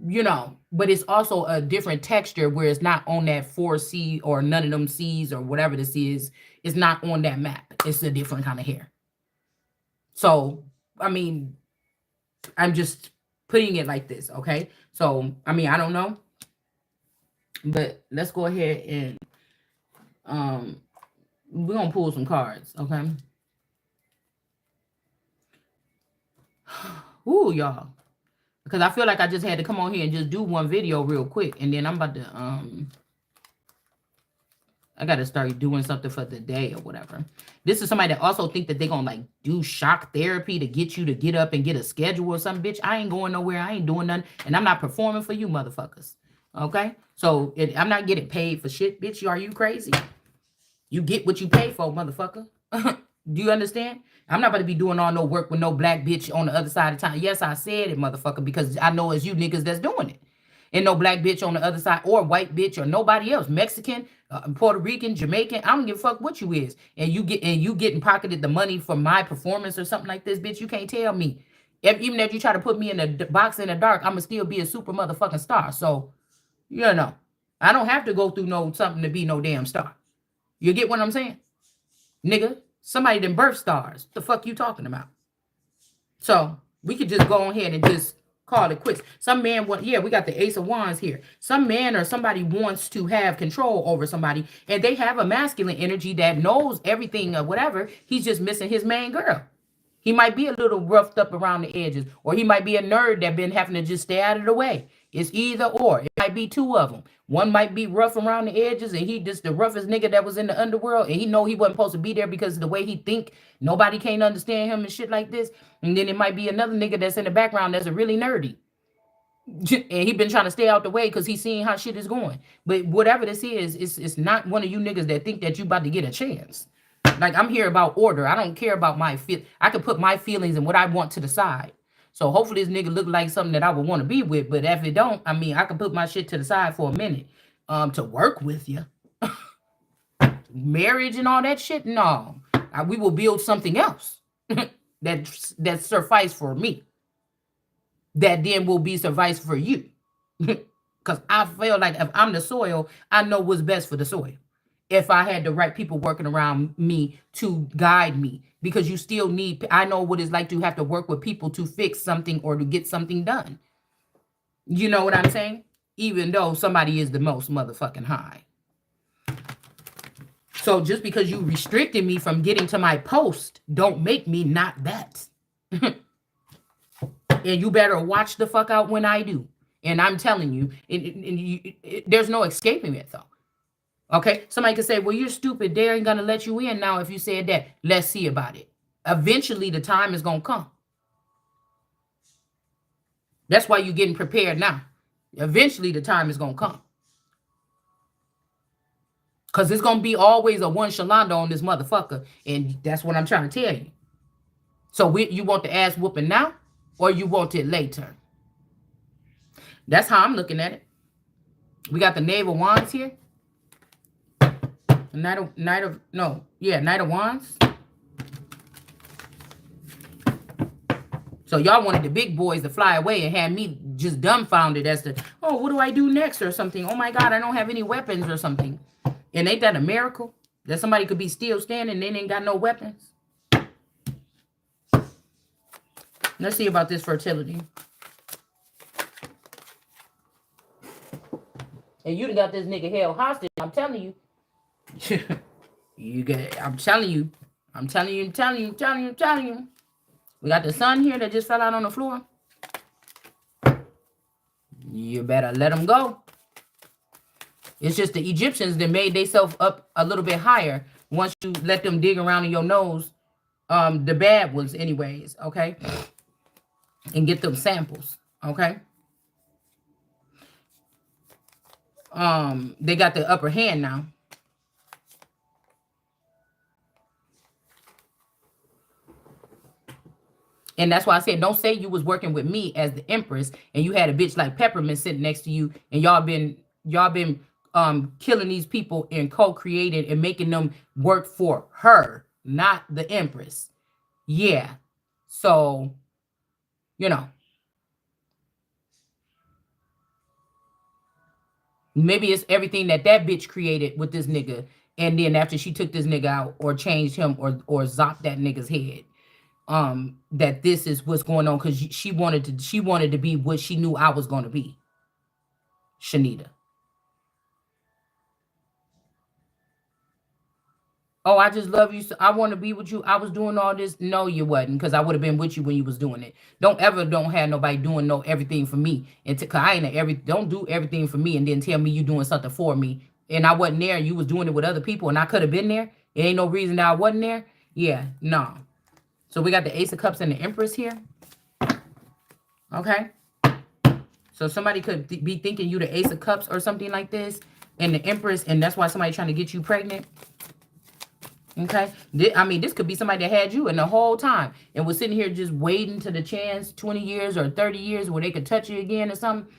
you know, but it's also a different texture where it's not on that 4C or none of them C's or whatever this is. It's not on that map. It's a different kind of hair. So, I mean, I'm just putting it like this, okay? So, I mean, I don't know. But let's go ahead and we're gonna pull some cards, okay? Ooh, y'all. Because I feel like I just had to come on here and just do one video real quick. And then I'm about to I gotta start doing something for the day or whatever. This is somebody that also think that they're gonna like do shock therapy to get you to get up and get a schedule or something. Bitch, I ain't going nowhere. I ain't doing nothing. And I'm not performing for you motherfuckers. Okay? So I'm not getting paid for shit, bitch. Are you crazy? You get what you pay for, motherfucker. Do you understand? I'm not about to be doing all no work with no black bitch on the other side of town. Yes, I said it, motherfucker, because I know it's you niggas that's doing it. And no black bitch on the other side, or white bitch, or nobody else. Mexican, Puerto Rican, Jamaican. I don't give a fuck what you is. And you getting pocketed the money for my performance or something like this, bitch. You can't tell me. Even if you try to put me in a box in the dark, I'ma still be a super motherfucking star. So, you know, I don't have to go through something to be no damn star. You get what I'm saying? Nigga, somebody done birth stars. What the fuck you talking about? So we could just go ahead and just call it quits. Some man we got the Ace of Wands here. Some man or somebody wants to have control over somebody, and they have a masculine energy that knows everything or whatever. He's just missing his main girl. He might be a little roughed up around the edges, or he might be a nerd that been having to just stay out of the way. It's either or. It might be two of them. One might be rough around the edges, and he just the roughest nigga that was in the underworld, and he know he wasn't supposed to be there because of the way he think. Nobody can't understand him and shit like this. And then it might be another nigga that's in the background that's a really nerdy. And he been trying to stay out the way because he's seeing how shit is going. But whatever this is, it's not one of you niggas that think that you about to get a chance. Like, I'm here about order. I don't care about my feel. I can put my feelings and what I want to the side. So hopefully this nigga look like something that I would want to be with. But if it don't, I mean, I can put my shit to the side for a minute to work with you. Marriage and all that shit? No. We will build something else. that suffice for me. That then will be suffice for you. Because I feel like if I'm the soil, I know what's best for the soil. If I had the right people working around me to guide me, because you still need, I know what it's like to have to work with people to fix something or to get something done. You know what I'm saying? Even though somebody is the most motherfucking high. So just because you restricted me from getting to my post, don't make me not that. And you better watch the fuck out when I do. And I'm telling you, there's no escaping it though. Okay? Somebody could say, well, you're stupid. They ain't going to let you in now if you said that. Let's see about it. Eventually, the time is going to come. That's why you're getting prepared now. Eventually, the time is going to come. Because it's going to be always a one Shalonda on this motherfucker. And that's what I'm trying to tell you. So you want the ass whooping now or you want it later? That's how I'm looking at it. We got the Knave of Wands here. Knight of Wands. So y'all wanted the big boys to fly away and had me just dumbfounded as to, oh, what do I do next or something? Oh my God, I don't have any weapons or something. And ain't that a miracle? That somebody could be still standing and they ain't got no weapons? Let's see about this fertility. And you done got this nigga held hostage. I'm telling you. I'm telling you. We got the sun here that just fell out on the floor. You better let him go. It's just the Egyptians that made themselves up a little bit higher once you let them dig around in your nose. The bad ones anyways, okay? And get them samples, okay? They got the upper hand now. And that's why I said, don't say you was working with me as the Empress and you had a bitch like Peppermint sitting next to you and y'all been killing these people and co-creating and making them work for her, not the Empress. Yeah. So, you know. Maybe it's everything that bitch created with this nigga. And then after she took this nigga out or changed him or zopped that nigga's head. That this is what's going on because she wanted to be what she knew I was going to be. Shanita. Oh, I just love you. So I want to be with you. I was doing all this. No, you wasn't, because I would have been with you when you was doing it. Don't have nobody doing everything for me. And cause I ain't don't do everything for me and then tell me you doing something for me. And I wasn't there and you was doing it with other people and I could have been there. It ain't no reason that I wasn't there. Yeah, no. So we got the Ace of Cups and the Empress here. Okay. So somebody could be thinking you the Ace of Cups or something like this. And the Empress. And that's why somebody trying to get you pregnant. Okay. I mean, this could be somebody that had you in the whole time. And was sitting here just waiting to the chance 20 years or 30 years where they could touch you again or something.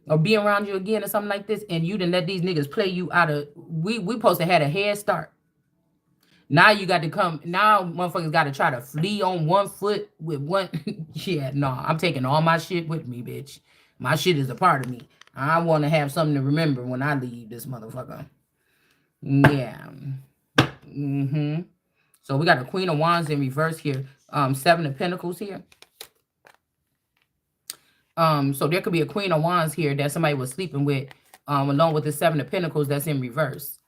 Or be around you again or something like this. And you didn't let these niggas play you out of. We supposed to have a head start. Now you got to come. Now motherfuckers got to try to flee on one foot with one. Yeah, no, I'm taking all my shit with me, bitch. My shit is a part of me. I want to have something to remember when I leave this motherfucker. Yeah. So we got a Queen of Wands in reverse here. 7 of Pentacles here. So there could be a Queen of Wands here that somebody was sleeping with, along with the 7 of Pentacles that's in reverse.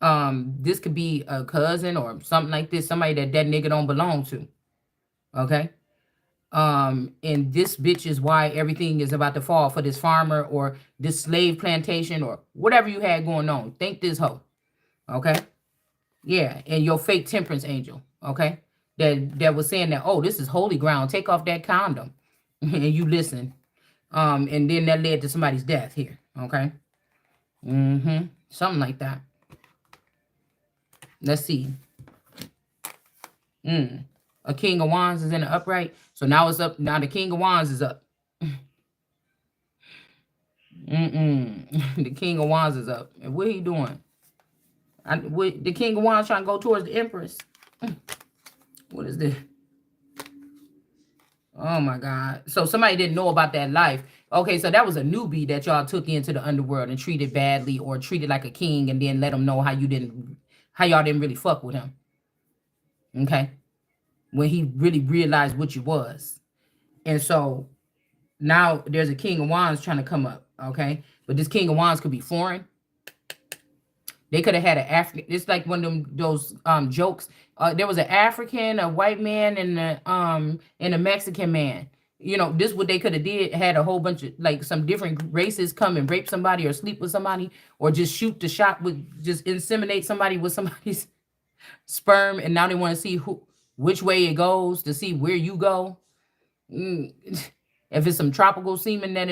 This could be a cousin or something like this, somebody that nigga don't belong to. Okay. And this bitch is why everything is about to fall for this farmer or this slave plantation or whatever you had going on. Think this hoe. Okay. Yeah. And your fake temperance angel. Okay. That was saying that, oh, this is holy ground. Take off that condom. And you listen. And then that led to somebody's death here. Okay. Something like that. Let's see. A King of Wands is in the upright. So now it's up. Now the King of Wands is up. The King of Wands is up. And what he doing? The King of Wands trying to go towards the Empress. What is this? Oh my God. So somebody didn't know about that life. Okay, so that was a newbie that y'all took into the underworld and treated badly or treated like a king and then let him know how y'all didn't really fuck with him. Okay. When he really realized what you was. And so now there's a King of Wands trying to come up. Okay. But this King of Wands could be foreign. They could have had an African. It's like one of those jokes. There was an African, a white man, and a Mexican man. You know, this what they could have did. Had a whole bunch of like some different races come and rape somebody or sleep with somebody or just shoot the shot with just inseminate somebody with somebody's sperm, and now they want to see which way it goes to see where you go. If it's some tropical semen that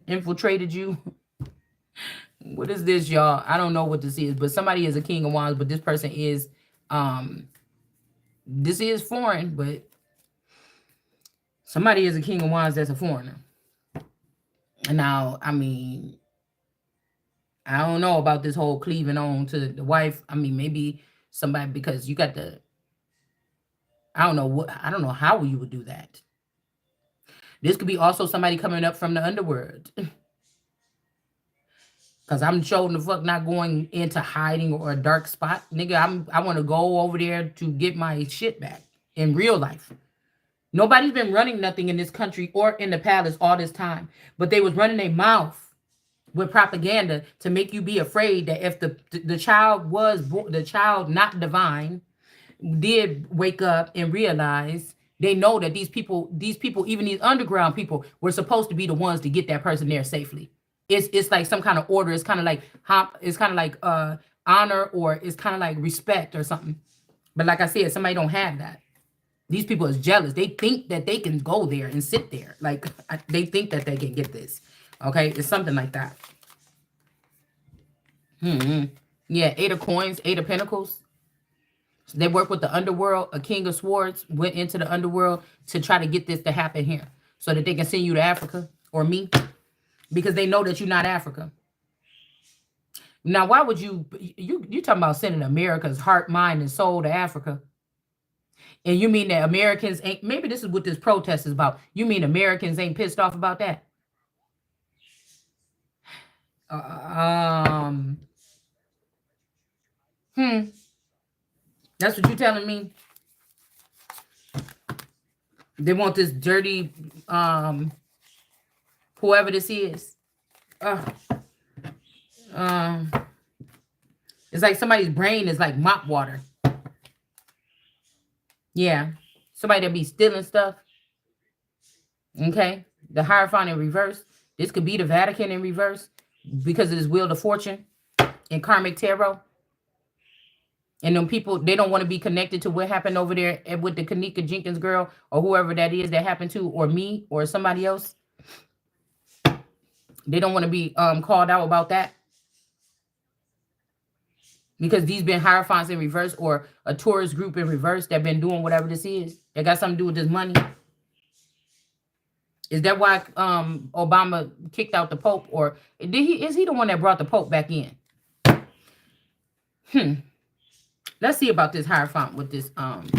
infiltrated you. What is this, y'all? I don't know what this is, but somebody is a King of Wands, but this person is, this is foreign, but somebody is a King of Wands that's a foreigner. And now, I mean, I don't know about this whole cleaving on to the wife. I mean, maybe somebody, because you got the, I don't know how you would do that. This could be also somebody coming up from the underworld. Cause I'm showing the fuck not going into hiding or a dark spot. Nigga, I want to go over there to get my shit back in real life. Nobody's been running nothing in this country or in the palace all this time. But they was running their mouth with propaganda to make you be afraid that if the child was the child not divine did wake up and realize, they know that these people, even these underground people, were supposed to be the ones to get that person there safely. It's like some kind of order. It's kind of like honor, or it's kind of like respect or something. But like I said, somebody don't have that. These people is jealous. They think that they can go there and sit there. Like they think that they can get this. Okay, it's something like that. Yeah, 8 of Coins, 8 of Pentacles. They work with the underworld. A King of Swords went into the underworld to try to get this to happen here so that they can send you to Africa or me, because they know that you're not Africa. Now, why would you talking about sending America's heart, mind, and soul to Africa? And you mean that Americans ain't, maybe this is what this protest is about. You mean Americans ain't pissed off about that? That's what you telling me? They want this dirty, whoever this is. It's like somebody's brain is like mop water. Yeah. Somebody that be stealing stuff. Okay. The Hierophant in reverse. This could be the Vatican in reverse because of this Wheel of Fortune and Karmic Tarot. And them people, they don't want to be connected to what happened over there with the Kanika Jenkins girl or whoever that is that happened to, or me or somebody else. They don't want to be called out about that. Because these been Hierophants in reverse or a tourist group in reverse that been doing whatever this is. That got something to do with this money. Is that why Obama kicked out the Pope? Or is he the one that brought the Pope back in? Let's see about this Hierophant with this,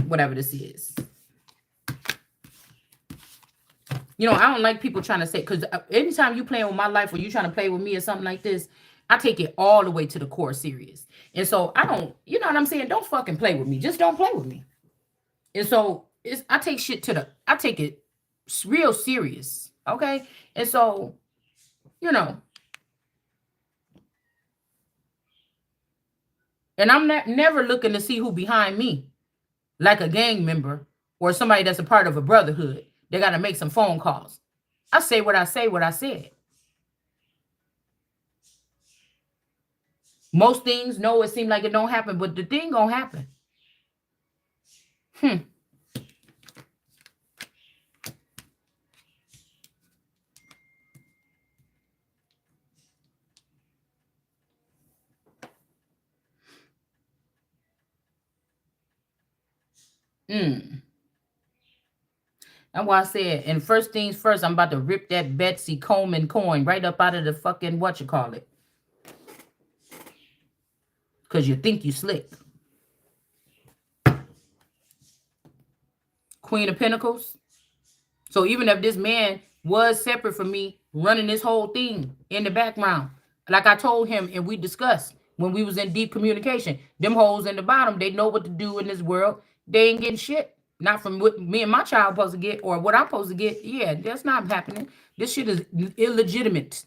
whatever this is. You know, I don't like people trying to say, because anytime you playing with my life or you trying to play with me or something like this, I take it all the way to the core serious. And so I don't, you know what I'm saying? Don't fucking play with me. Just don't play with me. And so I take shit I take it real serious. Okay. And so, you know, and I'm never looking to see who behind me, like a gang member or somebody that's a part of a brotherhood. They got to make some phone calls. I say what I said. Most things, no, it seems like it don't happen, but the thing gonna happen. That's why I said, and first things first, I'm about to rip that Betsy Coleman coin right up out of the fucking whatchamacallit. Because you think you slick. Queen of Pentacles. So even if this man was separate from me, running this whole thing in the background, like I told him and we discussed when we was in deep communication, them hoes in the bottom, they know what to do in this world. They ain't getting shit. Not from what me and my child supposed to get or what I'm supposed to get. Yeah, that's not happening. This shit is illegitimate.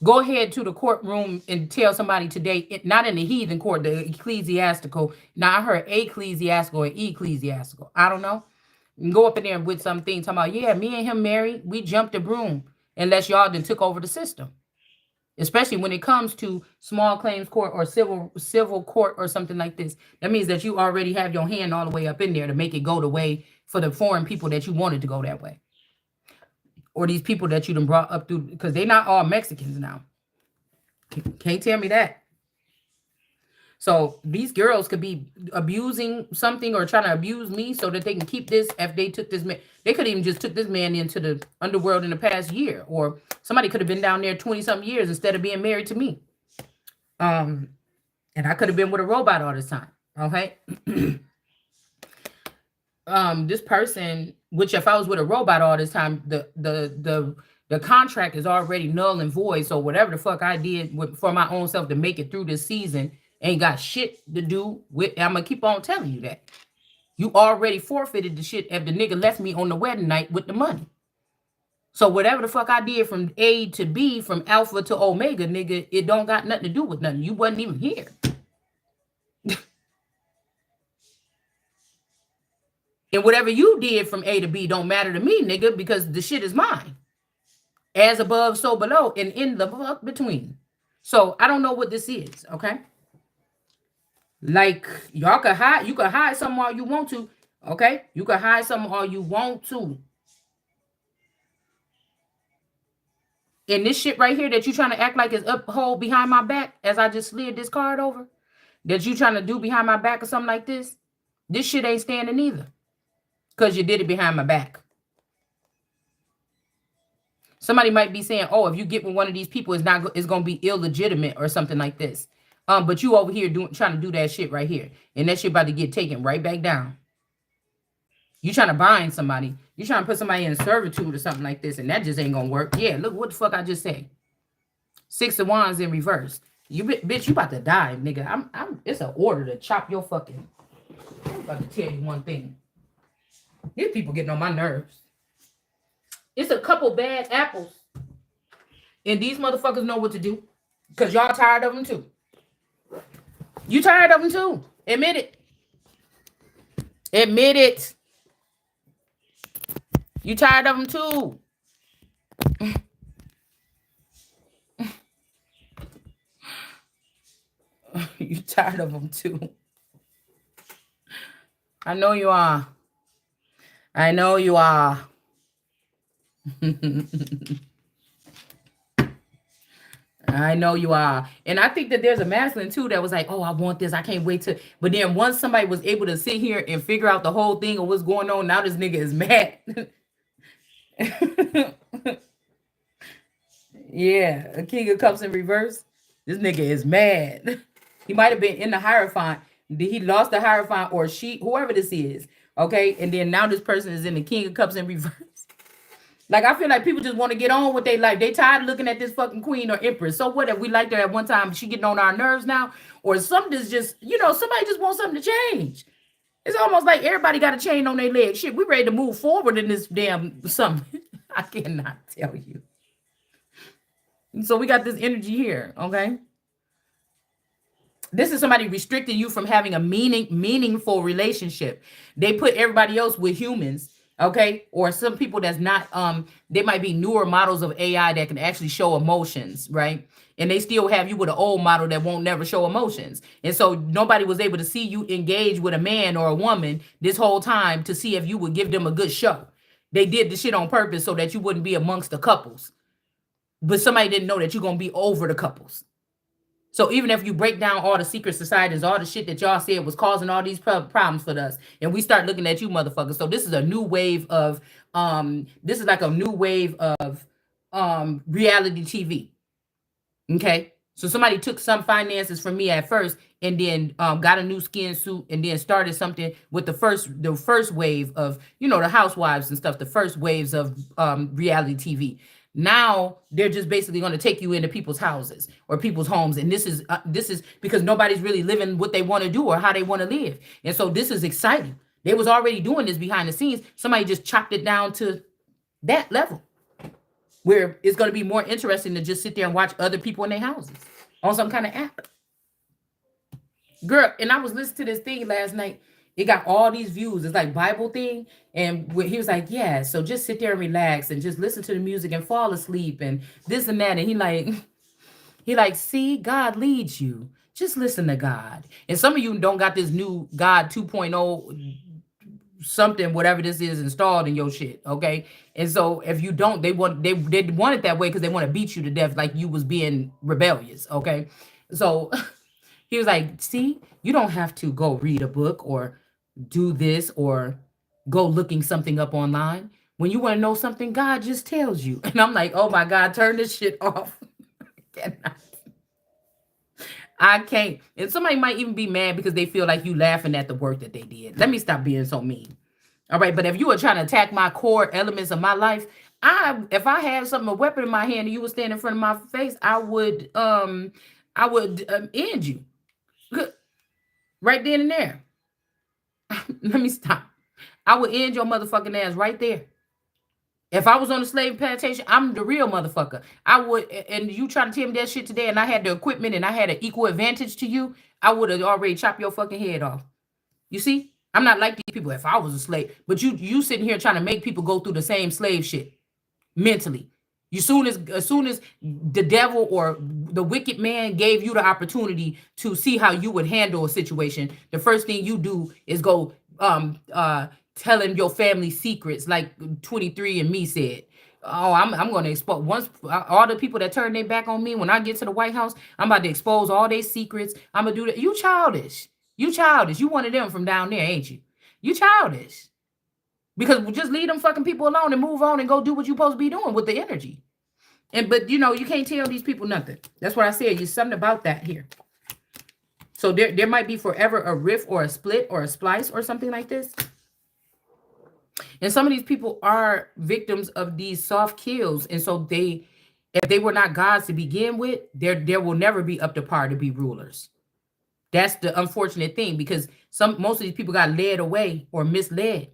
Go ahead to the courtroom and tell somebody today, not in the heathen court, the ecclesiastical. Now I heard ecclesiastical and ecclesiastical. I don't know. And go up in there with something talking about, yeah, me and him married. We jumped the broom unless y'all then took over the system. Especially when it comes to small claims court or civil court or something like this. That means that you already have your hand all the way up in there to make it go the way for the foreign people that you wanted to go that way. Or these people that you done brought up through, because they're not all Mexicans now. Can't tell me that. So these girls could be abusing something or trying to abuse me so that they can keep this. If they took this man, they could even just took this man into the underworld in the past year, or somebody could have been down there 20-something years instead of being married to me. And I could have been with a robot all this time. Okay. This person, which if I was with a robot all this time, the contract is already null and void. So whatever the fuck I did for my own self to make it through this season ain't got shit to do with. I'm gonna keep on telling you that. You already forfeited the shit if the nigga left me on the wedding night with the money. So whatever the fuck I did from A to B, from Alpha to Omega, nigga, it don't got nothing to do with nothing. You wasn't even here. And whatever you did from A to B don't matter to me, nigga, because the shit is mine. As above, so below, and in the fuck between. So I don't know what this is, okay? Like, y'all could hide, you could hide something all you want to, okay? You could hide something all you want to. And this shit right here that you trying to act like is uphold behind my back as I just slid this card over, that you trying to do behind my back or something like this shit ain't standing either. Because you did it behind my back. Somebody might be saying, oh, if you get with one of these people, it's going to be illegitimate or something like this. But you over here trying to do that shit right here. And that shit about to get taken right back down. You trying to bind somebody. You trying to put somebody in servitude or something like this. And that just ain't going to work. Yeah, look what the fuck I just said. 6 of Wands in reverse. You bitch, you about to die, nigga. It's an order to chop your fucking. I'm about to tell you one thing. These people getting on my nerves. It's a couple bad apples. And these motherfuckers know what to do. Because y'all tired of them too. You tired of them too. Admit it. Admit it. You tired of them too. You tired of them too. I know you are. I know you are. I know you are. And I think that there's a masculine too that was like, oh, I want this. I can't wait to. But then once somebody was able to sit here and figure out the whole thing of what's going on, now this nigga is mad. Yeah, a King of Cups in reverse. This nigga is mad. He might have been in the Hierophant. He lost the Hierophant or she, whoever this is. Okay. And then now this person is in the King of Cups in reverse. Like, I feel like people just want to get on with their life. They tired of looking at this fucking queen or empress. So what if we liked her at one time, she getting on our nerves now? Or something's just, somebody just wants something to change. It's almost like everybody got a chain on their leg. Shit, we ready to move forward in this damn something. I cannot tell you. So we got this energy here, okay? This is somebody restricting you from having a meaningful relationship. They put everybody else with humans. Okay, or some people that's not, they might be newer models of AI that can actually show emotions, right? And they still have you with an old model that won't never show emotions. And so nobody was able to see you engage with a man or a woman this whole time to see if you would give them a good show. They did the shit on purpose so that you wouldn't be amongst the couples. But somebody didn't know that you're going to be over the couples. So even if you break down all the secret societies, all the shit that y'all said was causing all these problems for us, and we start looking at you motherfuckers. So this is a new wave of, this is like a new wave of reality TV. Okay? So somebody took some finances from me at first, and then got a new skin suit, and then started something with the first wave of, the housewives and stuff, the first waves of reality TV. Now they're just basically going to take you into people's houses or people's homes, and this is because nobody's really living what they want to do or how they want to live, and so this is exciting. They was already doing this behind the scenes. Somebody just chopped it down to that level where it's going to be more interesting to just sit there and watch other people in their houses on some kind of app. Girl, and I was listening to this thing last night. It got all these views. It's like Bible thing. And he was like, yeah, so just sit there and relax and just listen to the music and fall asleep and this and that. And he like, see, God leads you. Just listen to God. And some of you don't got this new God 2.0 something, whatever this is, installed in your shit. Okay. And so if you don't, they want it that way because they want to beat you to death like you was being rebellious. Okay. So he was like, see, you don't have to go read a book or do this or go looking something up online. When you want to know something, God just tells you. And I'm like, oh my God, turn this shit off. I can't. And somebody might even be mad because they feel like you laughing at the work that they did. Let me stop being so mean. All right. But if you were trying to attack my core elements of my life, if I had a weapon in my hand and you would stand in front of my face, I would end you. Right then and there. Let me stop. I would end your motherfucking ass right there. If I was on the slave plantation, I'm the real motherfucker. I would, and you trying to tell me that shit today, and I had the equipment and I had an equal advantage to you, I would have already chopped your fucking head off. You see? I'm not like these people if I was a slave. But you sitting here trying to make people go through the same slave shit mentally. As soon as the devil or the wicked man gave you the opportunity to see how you would handle a situation, the first thing you do is go telling your family secrets like 23 and me said. Oh, I'm going to expose once all the people that turn their back on me when I get to the White House. I'm about to expose all their secrets. I'm gonna do that. You childish. You childish. You one of them from down there, ain't you? You childish. Because just leave them fucking people alone and move on and go do what you're supposed to be doing with the energy. But you can't tell these people nothing. That's what I said. There's something about that here. So there might be forever a rift or a split or a splice or something like this. And some of these people are victims of these soft kills. And so if they were not gods to begin with, there will never be up to par to be rulers. That's the unfortunate thing, because most of these people got led away or misled.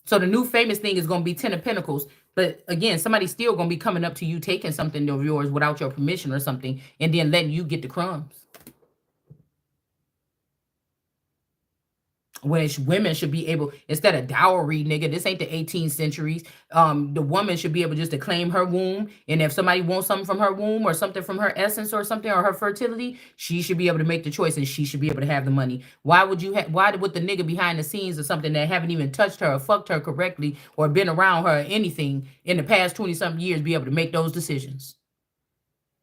So the new famous thing is going to be 10 of Pentacles. But again, somebody's still going to be coming up to you, taking something of yours without your permission or something, and then letting you get the crumbs. Which women should be able, instead of dowry, nigga, this ain't the 18th centuries. The woman should be able just to claim her womb. And if somebody wants something from her womb or something from her essence or something, or her fertility, she should be able to make the choice and she should be able to have the money. Why would the nigga behind the scenes or something that haven't even touched her or fucked her correctly or been around her or anything in the past 20 something years be able to make those decisions?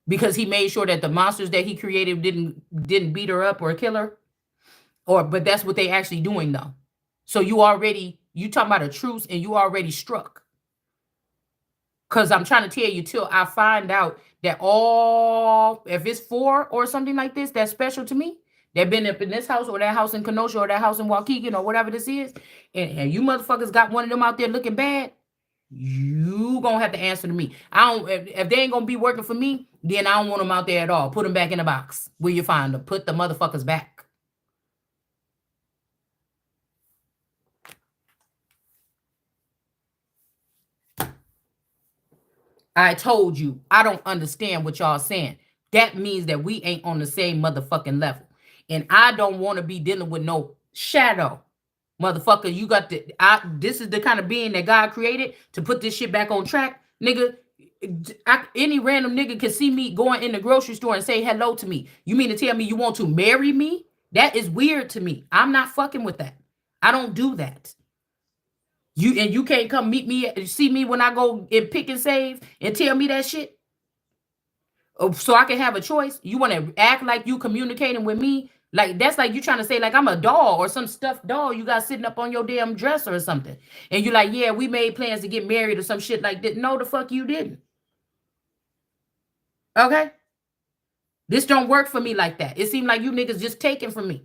Because he made sure that the monsters that he created didn't beat her up or kill her? But that's what they actually doing though. So you talking about a truce and you already struck. Cause I'm trying to tell you till I find out that if it's 4 or something like this, that's special to me. They've been up in this house or that house in Kenosha or that house in Waukegan or whatever this is. And you motherfuckers got one of them out there looking bad. You gonna have to answer to me. If they ain't gonna be working for me, then I don't want them out there at all. Put them back in the box where you find them. Put the motherfuckers back. I told you, I don't understand what y'all saying. That means that we ain't on the same motherfucking level. And I don't want to be dealing with no shadow. Motherfucker, this is the kind of being that God created to put this shit back on track. Nigga, any random nigga can see me going in the grocery store and say hello to me. You mean to tell me you want to marry me? That is weird to me. I'm not fucking with that. I don't do that. You can't come meet me, see me when I go and pick and save and tell me that shit. So I can have a choice. You want to act like you communicating with me? Like that's like you trying to say like I'm a doll or some stuffed doll you got sitting up on your damn dresser or something. And you're like, yeah, we made plans to get married or some shit like that. No, the fuck you didn't. Okay? This don't work for me like that. It seemed like you niggas just taking from me.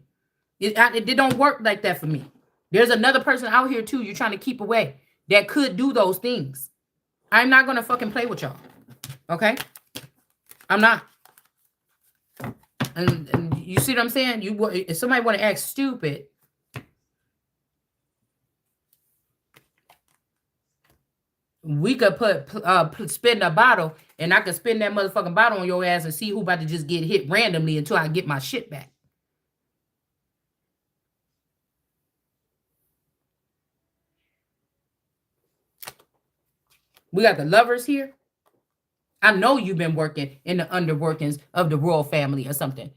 It don't work like that for me. There's another person out here too you're trying to keep away that could do those things. I'm not gonna fucking play with y'all. Okay? I'm not. And you see what I'm saying? If somebody want to act stupid, we could spin a bottle, and I could spin that motherfucking bottle on your ass and see who about to just get hit randomly until I get my shit back. We got the lovers here. I know you've been working in the underworkings of the royal family or something.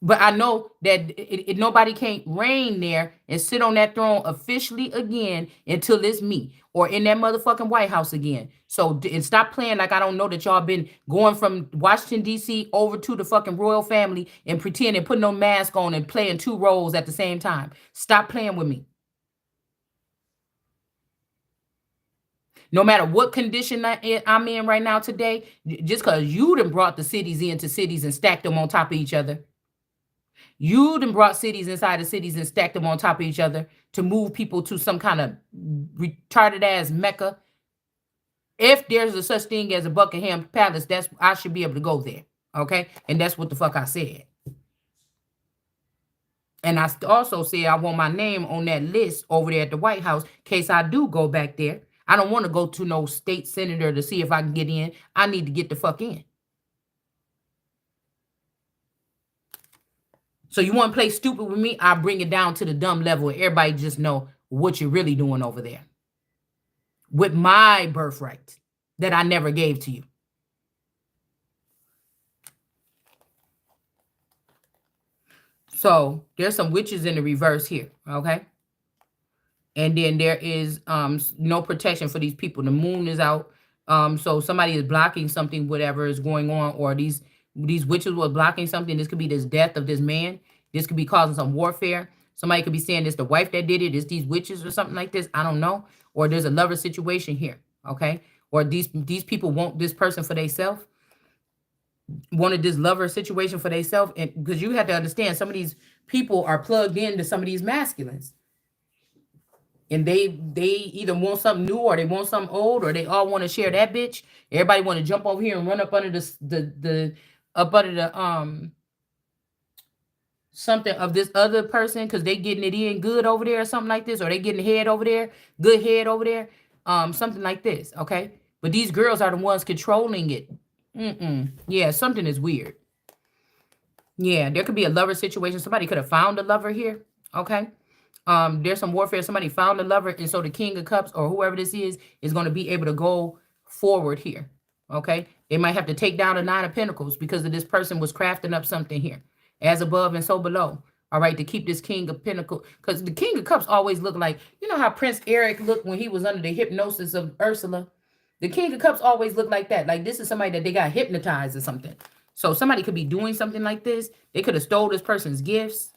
But I know that nobody can't reign there and sit on that throne officially again until it's me or in that motherfucking White House again. So and stop playing like I don't know that y'all been going from Washington, D.C. over to the fucking royal family and pretending, putting no mask on and playing two roles at the same time. Stop playing with me. No matter what condition I'm in right now today, just because you done brought the cities into cities and stacked them on top of each other. You done brought cities inside of cities and stacked them on top of each other to move people to some kind of retarded ass Mecca. If there's a such thing as a Buckingham Palace, I should be able to go there. Okay? And that's what the fuck I said. And I also said I want my name on that list over there at the White House in case I do go back there. I don't want to go to no state senator to see if I can get in. I need to get the fuck in. So you want to play stupid with me? I'll bring it down to the dumb level where everybody just know what you're really doing over there. With my birthright that I never gave to you. So there's some witches in the reverse here, okay? And then there is no protection for these people. The moon is out. So somebody is blocking something, whatever is going on, or these witches were blocking something. This could be this death of this man. This could be causing some warfare. Somebody could be saying it's the wife that did it. It's these witches or something like this. I don't know. Or there's a lover situation here, okay? Or these people want this person for themselves. Wanted this lover situation for themselves. And because you have to understand, some of these people are plugged into some of these masculines. And they either want something new or they want something old or they all want to share that bitch. Everybody want to jump over here and run up under the something of this other person because they getting it in good over there or something like this, or they getting head over there, good head over there, something like this, okay? But these girls are the ones controlling it. Yeah, something is weird. Yeah, there could be a lover situation. Somebody could have found a lover here, okay? There's some warfare. Somebody found a lover, and so the King of Cups or whoever this is going to be able to go forward here. Okay, they might have to take down the Nine of Pentacles because of this person was crafting up something here, as above and so below. All right, to keep this King of Pentacles, because the King of Cups always look like, you know how Prince Eric looked when he was under the hypnosis of Ursula. The King of Cups always look like that. Like this is somebody that they got hypnotized or something. So somebody could be doing something like this. They could have stole this person's gifts.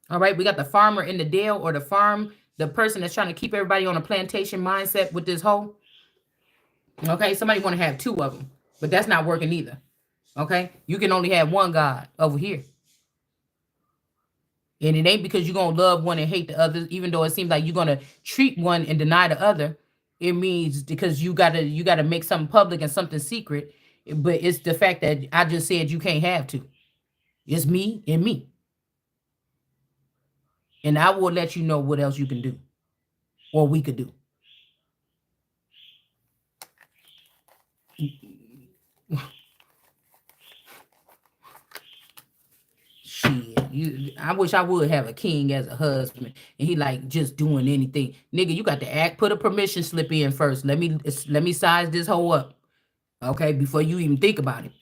All right, we got the farmer in the dale or the person that's trying to keep everybody on a plantation mindset with this hoe. Okay, somebody want to have two of them, but that's not working either. Okay, you can only have one God over here. And it ain't because you're going to love one and hate the other, even though it seems like you're going to treat one and deny the other. It means because you gotta make something public and something secret. But it's the fact that I just said you can't have two. It's me and me. And I will let you know what else you can do or we could do. Shit, I wish I would have a king as a husband and he like just doing anything. Nigga, you got to put a permission slip in first. Let me size this hoe up. Okay, before you even think about it.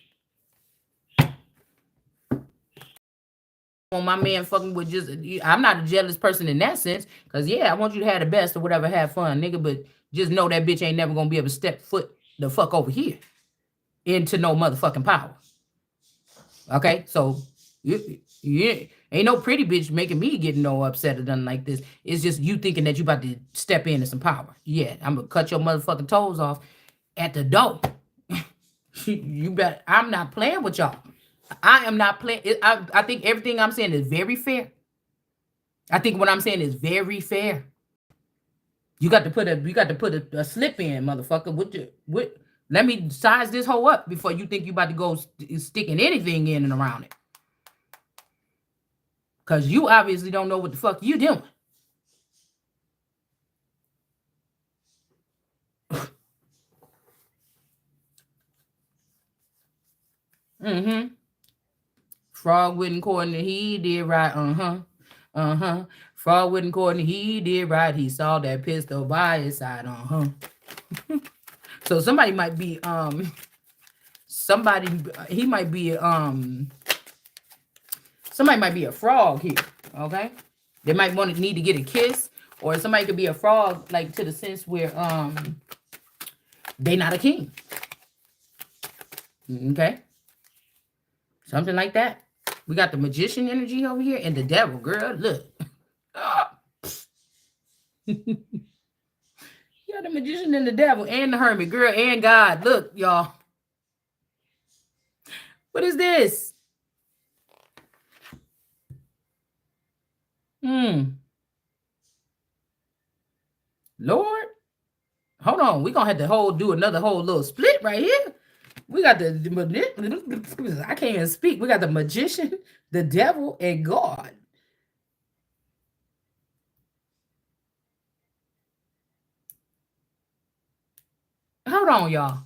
On my man fucking with just, I'm not a jealous person in that sense, because yeah, I want you to have the best or whatever, have fun, nigga, but just know that bitch ain't never gonna be able to step foot the fuck over here into no motherfucking power. Okay, so you ain't no pretty bitch making me get no upset or nothing like this. It's just you thinking that you about to step into some power. Yeah, I'm gonna cut your motherfucking toes off at the door. You bet. I'm not playing with y'all. I am not playing. I think everything I'm saying is very fair. I think what I'm saying is very fair. You got to put a slip in, motherfucker. Let me size this hoe up before you think you about to go sticking anything in and around it. Cause you obviously don't know what the fuck you doing. Mm-hmm. Frog went according to he did right. Uh-huh. Frog went according to he did right. He saw that pistol by his side. So somebody might be somebody might be somebody might be a frog here. Okay. They might need to get a kiss, or somebody could be a frog, like to the sense where they not a king. Okay. Something like that. We got the magician energy over here and the devil, girl. Look. You got the magician and the devil and the hermit, girl, and God. Look, y'all. What is this? Lord. Hold on. We're going to have to do another whole little split right here. We got I can't even speak. We got the magician, the devil, and God. Hold on, y'all.